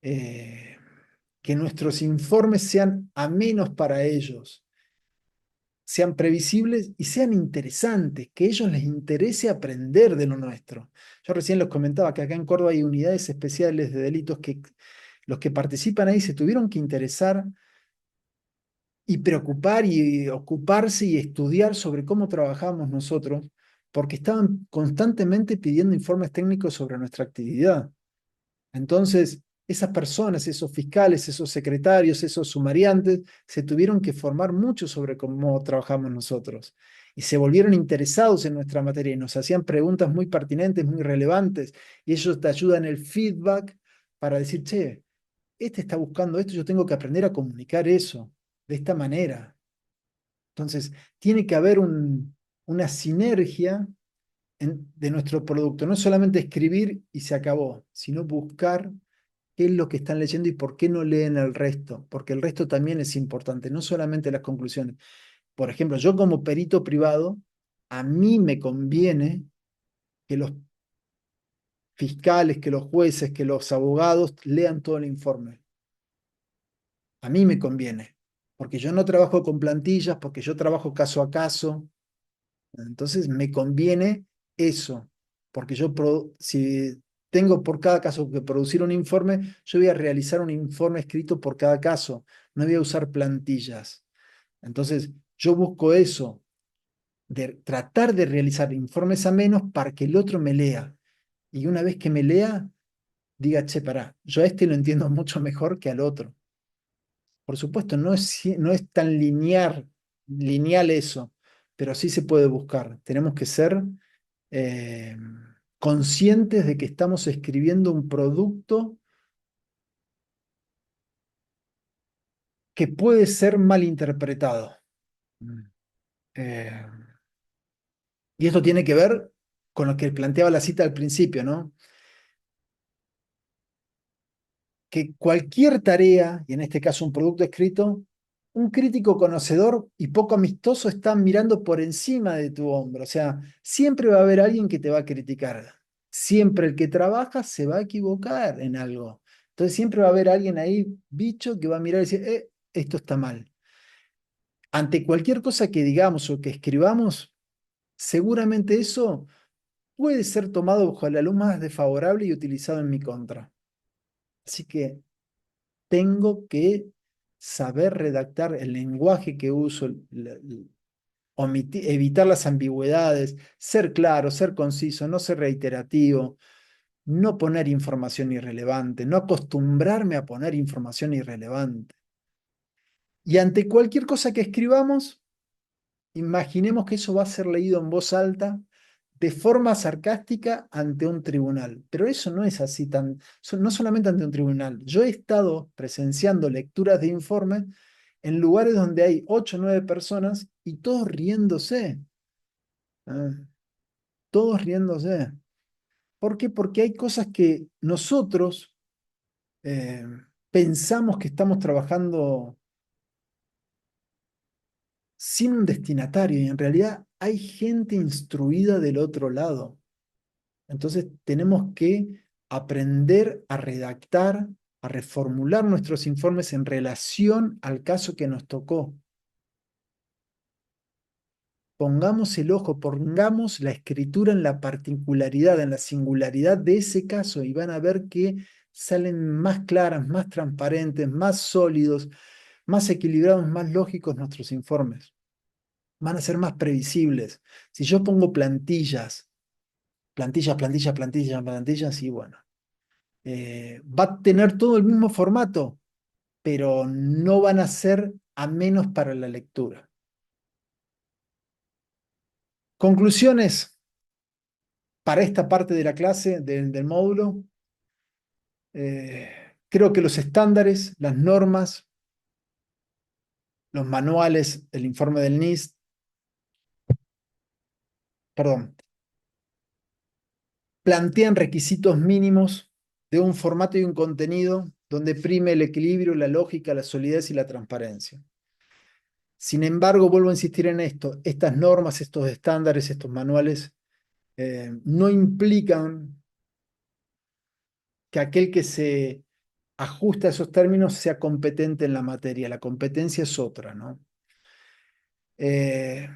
eh, que nuestros informes sean amenos para ellos, sean previsibles y sean interesantes, que a ellos les interese aprender de lo nuestro. Yo recién les comentaba que acá en Córdoba hay unidades especiales de delitos que los que participan ahí se tuvieron que interesar y preocupar y ocuparse y estudiar sobre cómo trabajamos nosotros, porque estaban constantemente pidiendo informes técnicos sobre nuestra actividad. Entonces, esas personas, esos fiscales, esos secretarios, esos sumariantes, se tuvieron que formar mucho sobre cómo trabajamos nosotros. Y se volvieron interesados en nuestra materia y nos hacían preguntas muy pertinentes, muy relevantes. Y ellos te ayudan el feedback para decir, che, este está buscando esto, yo tengo que aprender a comunicar eso de esta manera. Entonces, tiene que haber una sinergia de nuestro producto. No solamente escribir y se acabó, sino buscar qué es lo que están leyendo y por qué no leen el resto, porque el resto también es importante, no solamente las conclusiones. Por ejemplo, yo como perito privado, a mí me conviene que los fiscales, que los jueces, que los abogados lean todo el informe. A mí me conviene, porque yo no trabajo con plantillas, porque yo trabajo caso a caso. Entonces me conviene eso, porque si tengo por cada caso que producir un informe, yo voy a realizar un informe escrito por cada caso, no voy a usar plantillas. Entonces yo busco eso, de tratar de realizar informes a menos para que el otro me lea. Y una vez que me lea, diga, che, pará, yo a este lo entiendo mucho mejor que al otro. Por supuesto, no es tan lineal eso, pero sí se puede buscar. Tenemos que ser eh, conscientes de que estamos escribiendo un producto que puede ser mal interpretado. Mm. Eh, y esto tiene que ver con lo que planteaba la cita al principio, ¿no? Que cualquier tarea, y en este caso un producto escrito, Un crítico conocedor y poco amistoso está mirando por encima de tu hombro. O sea, siempre va a haber alguien que te va a criticar. Siempre el que trabaja se va a equivocar en algo. Entonces siempre va a haber alguien ahí, bicho, que va a mirar y decir, esto está mal. Ante cualquier cosa que digamos o que escribamos, seguramente eso puede ser tomado bajo la luz más desfavorable y utilizado en mi contra. Así que tengo que saber redactar el lenguaje que uso, evitar las ambigüedades, ser claro, ser conciso, no ser reiterativo, no poner información irrelevante, no acostumbrarme a poner información irrelevante. Y ante cualquier cosa que escribamos, imaginemos que eso va a ser leído en voz alta de forma sarcástica ante un tribunal. Pero eso no es así no solamente ante un tribunal. Yo he estado presenciando lecturas de informes en lugares donde hay 8 o 9 personas y todos riéndose. ¿Eh? Todos riéndose. ¿Por qué? Porque hay cosas que nosotros eh, pensamos que estamos trabajando sin un destinatario y en realidad hay gente instruida del otro lado. Entonces tenemos que aprender a redactar, a reformular nuestros informes en relación al caso que nos tocó. Pongamos el ojo, pongamos la escritura en la particularidad, en la singularidad de ese caso y van a ver que salen más claras, más transparentes, más sólidos, más equilibrados, más lógicos nuestros informes. Van a ser más previsibles. Si yo pongo plantillas, plantillas, y bueno, va a tener todo el mismo formato, pero no van a ser a menos para la lectura. Conclusiones para esta parte de la clase, del módulo. Creo que los estándares, las normas, los manuales, el informe del NIST, perdón, plantean requisitos mínimos de un formato y un contenido donde prime el equilibrio, la lógica, la solidez y la transparencia. Sin embargo, vuelvo a insistir en esto, estas normas, estos estándares, estos manuales no implican que aquel que se ajusta a esos términos sea competente en la materia. La competencia es otra, ¿no? Eh,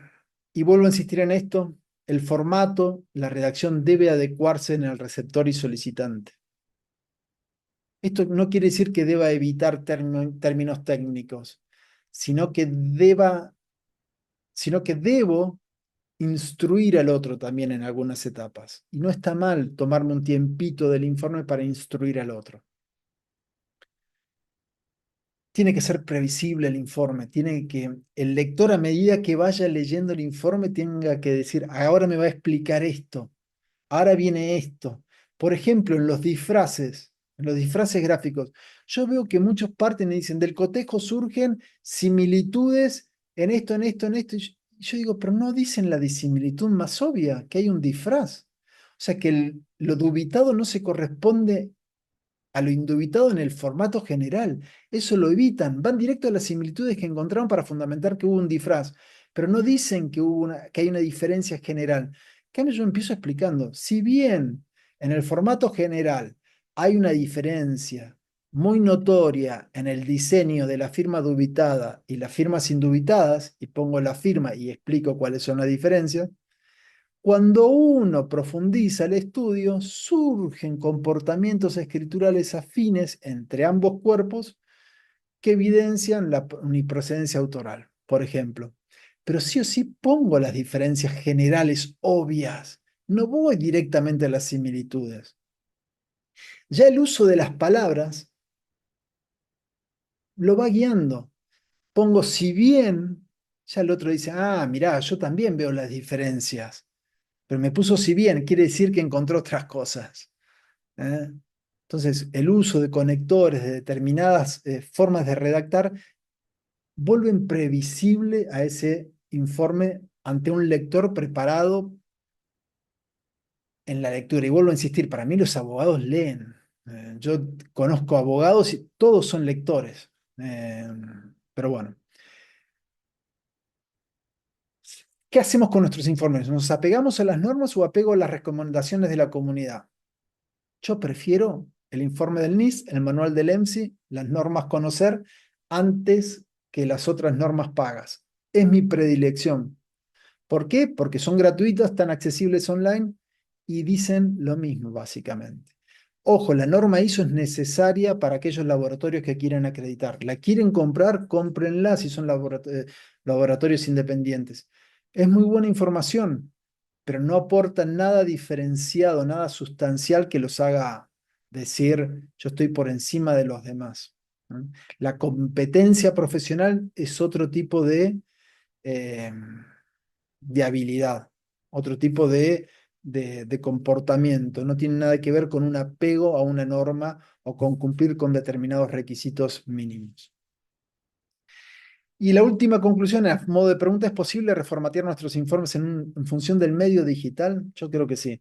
y vuelvo a insistir en esto, el formato, la redacción debe adecuarse en el receptor y solicitante. Esto no quiere decir que deba evitar términos técnicos, sino que sino que debo instruir al otro también en algunas etapas. Y no está mal tomarme un tiempito del informe para instruir al otro. Tiene que ser previsible el informe, tiene que el lector a medida que vaya leyendo el informe tenga que decir, ahora me va a explicar esto, ahora viene esto. Por ejemplo, en los disfraces gráficos, yo veo que muchos parten y dicen, del cotejo surgen similitudes en esto, en esto, en esto. Y yo digo, pero no dicen la disimilitud más obvia, que hay un disfraz. O sea que lo dubitado no se corresponde a lo indubitado en el formato general. Eso lo evitan. Van directo a las similitudes que encontraron para fundamentar que hubo un disfraz, pero no dicen que, que hay una diferencia general. En cambio, yo empiezo explicando, si bien en el formato general hay una diferencia muy notoria en el diseño de la firma dubitada y las firmas indubitadas, y pongo la firma y explico cuáles son las diferencias, cuando uno profundiza el estudio, surgen comportamientos escriturales afines entre ambos cuerpos que evidencian la uniprocedencia autoral, por ejemplo. Pero sí o sí pongo las diferencias generales obvias, no voy directamente a las similitudes. Ya el uso de las palabras lo va guiando. Pongo si bien, ya el otro dice, ah, mirá, yo también veo las diferencias, pero me puso si bien, quiere decir que encontró otras cosas. ¿Eh? Entonces, el uso de conectores, de determinadas formas de redactar, vuelven previsible a ese informe ante un lector preparado en la lectura. Y vuelvo a insistir, para mí los abogados leen. Yo conozco abogados y todos son lectores. Pero bueno. ¿Qué hacemos con nuestros informes? ¿Nos apegamos a las normas o apego a las recomendaciones de la comunidad? Yo prefiero el informe del NIS, el manual del EMSI, las normas conocer antes que las otras normas pagas. Es mi predilección. ¿Por qué? Porque son gratuitas, están accesibles online y dicen lo mismo, básicamente. Ojo, la norma ISO es necesaria para aquellos laboratorios que quieren acreditar. ¿La quieren comprar? Cómprenla si son laboratorios independientes. Es muy buena información, pero no aporta nada diferenciado, nada sustancial que los haga decir yo estoy por encima de los demás. ¿No? La competencia profesional es otro tipo eh, de habilidad, otro tipo de comportamiento. No tiene nada que ver con un apego a una norma o con cumplir con determinados requisitos mínimos. Y la última conclusión, a modo de pregunta, ¿es posible reformatear nuestros informes en función del medio digital? Yo creo que sí.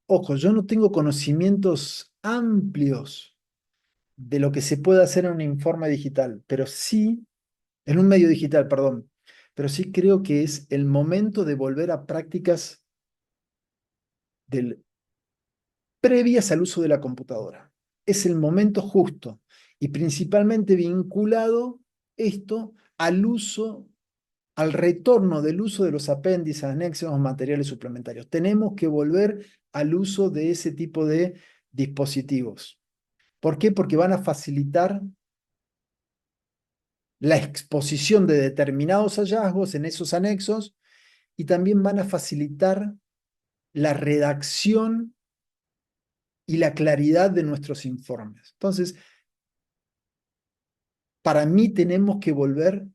Ojo, yo no tengo conocimientos amplios de lo que se puede hacer en un informe digital, pero sí, en un medio digital, perdón, pero sí creo que es el momento de volver a prácticas del, previas al uso de la computadora. Es el momento justo y principalmente vinculado esto al uso, al retorno del uso de los apéndices, anexos o materiales suplementarios. Tenemos que volver al uso de ese tipo de dispositivos. ¿Por qué? Porque van a facilitar la exposición de determinados hallazgos en esos anexos y también van a facilitar la redacción y la claridad de nuestros informes. Entonces, para mí tenemos que volver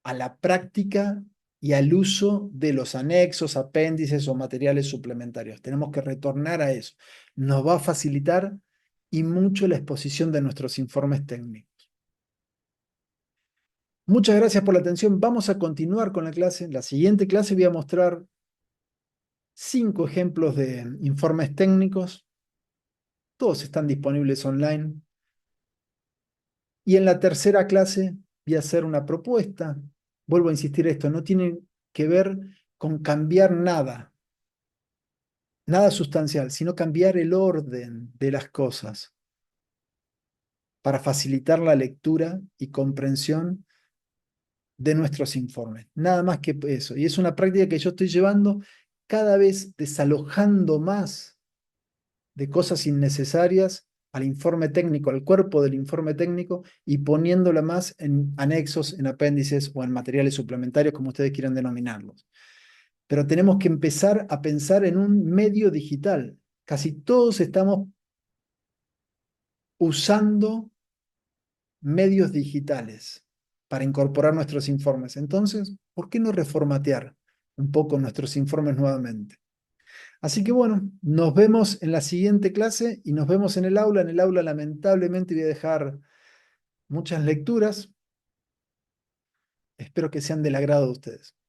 a la práctica y al uso de los anexos, apéndices o materiales suplementarios. Tenemos que retornar a eso. Nos va a facilitar y mucho la exposición de nuestros informes técnicos. Muchas gracias por la atención. Vamos a continuar con la clase. En la siguiente clase voy a mostrar 5 ejemplos de informes técnicos. Todos están disponibles online. Y en la tercera clase voy a hacer una propuesta. Vuelvo a insistir esto, no tiene que ver con cambiar nada, nada sustancial, sino cambiar el orden de las cosas para facilitar la lectura y comprensión de nuestros informes. Nada más que eso. Y es una práctica que yo estoy llevando cada vez desalojando más de cosas innecesarias al informe técnico, al cuerpo del informe técnico y poniéndola más en anexos, en apéndices o en materiales suplementarios, como ustedes quieran denominarlos. Pero tenemos que empezar a pensar en un medio digital. Casi todos estamos usando medios digitales para incorporar nuestros informes. Entonces, ¿por qué no reformatear un poco nuestros informes nuevamente? Así que bueno, nos vemos en la siguiente clase y nos vemos en el aula. En el aula lamentablemente voy a dejar muchas lecturas. Espero que sean del agrado de ustedes.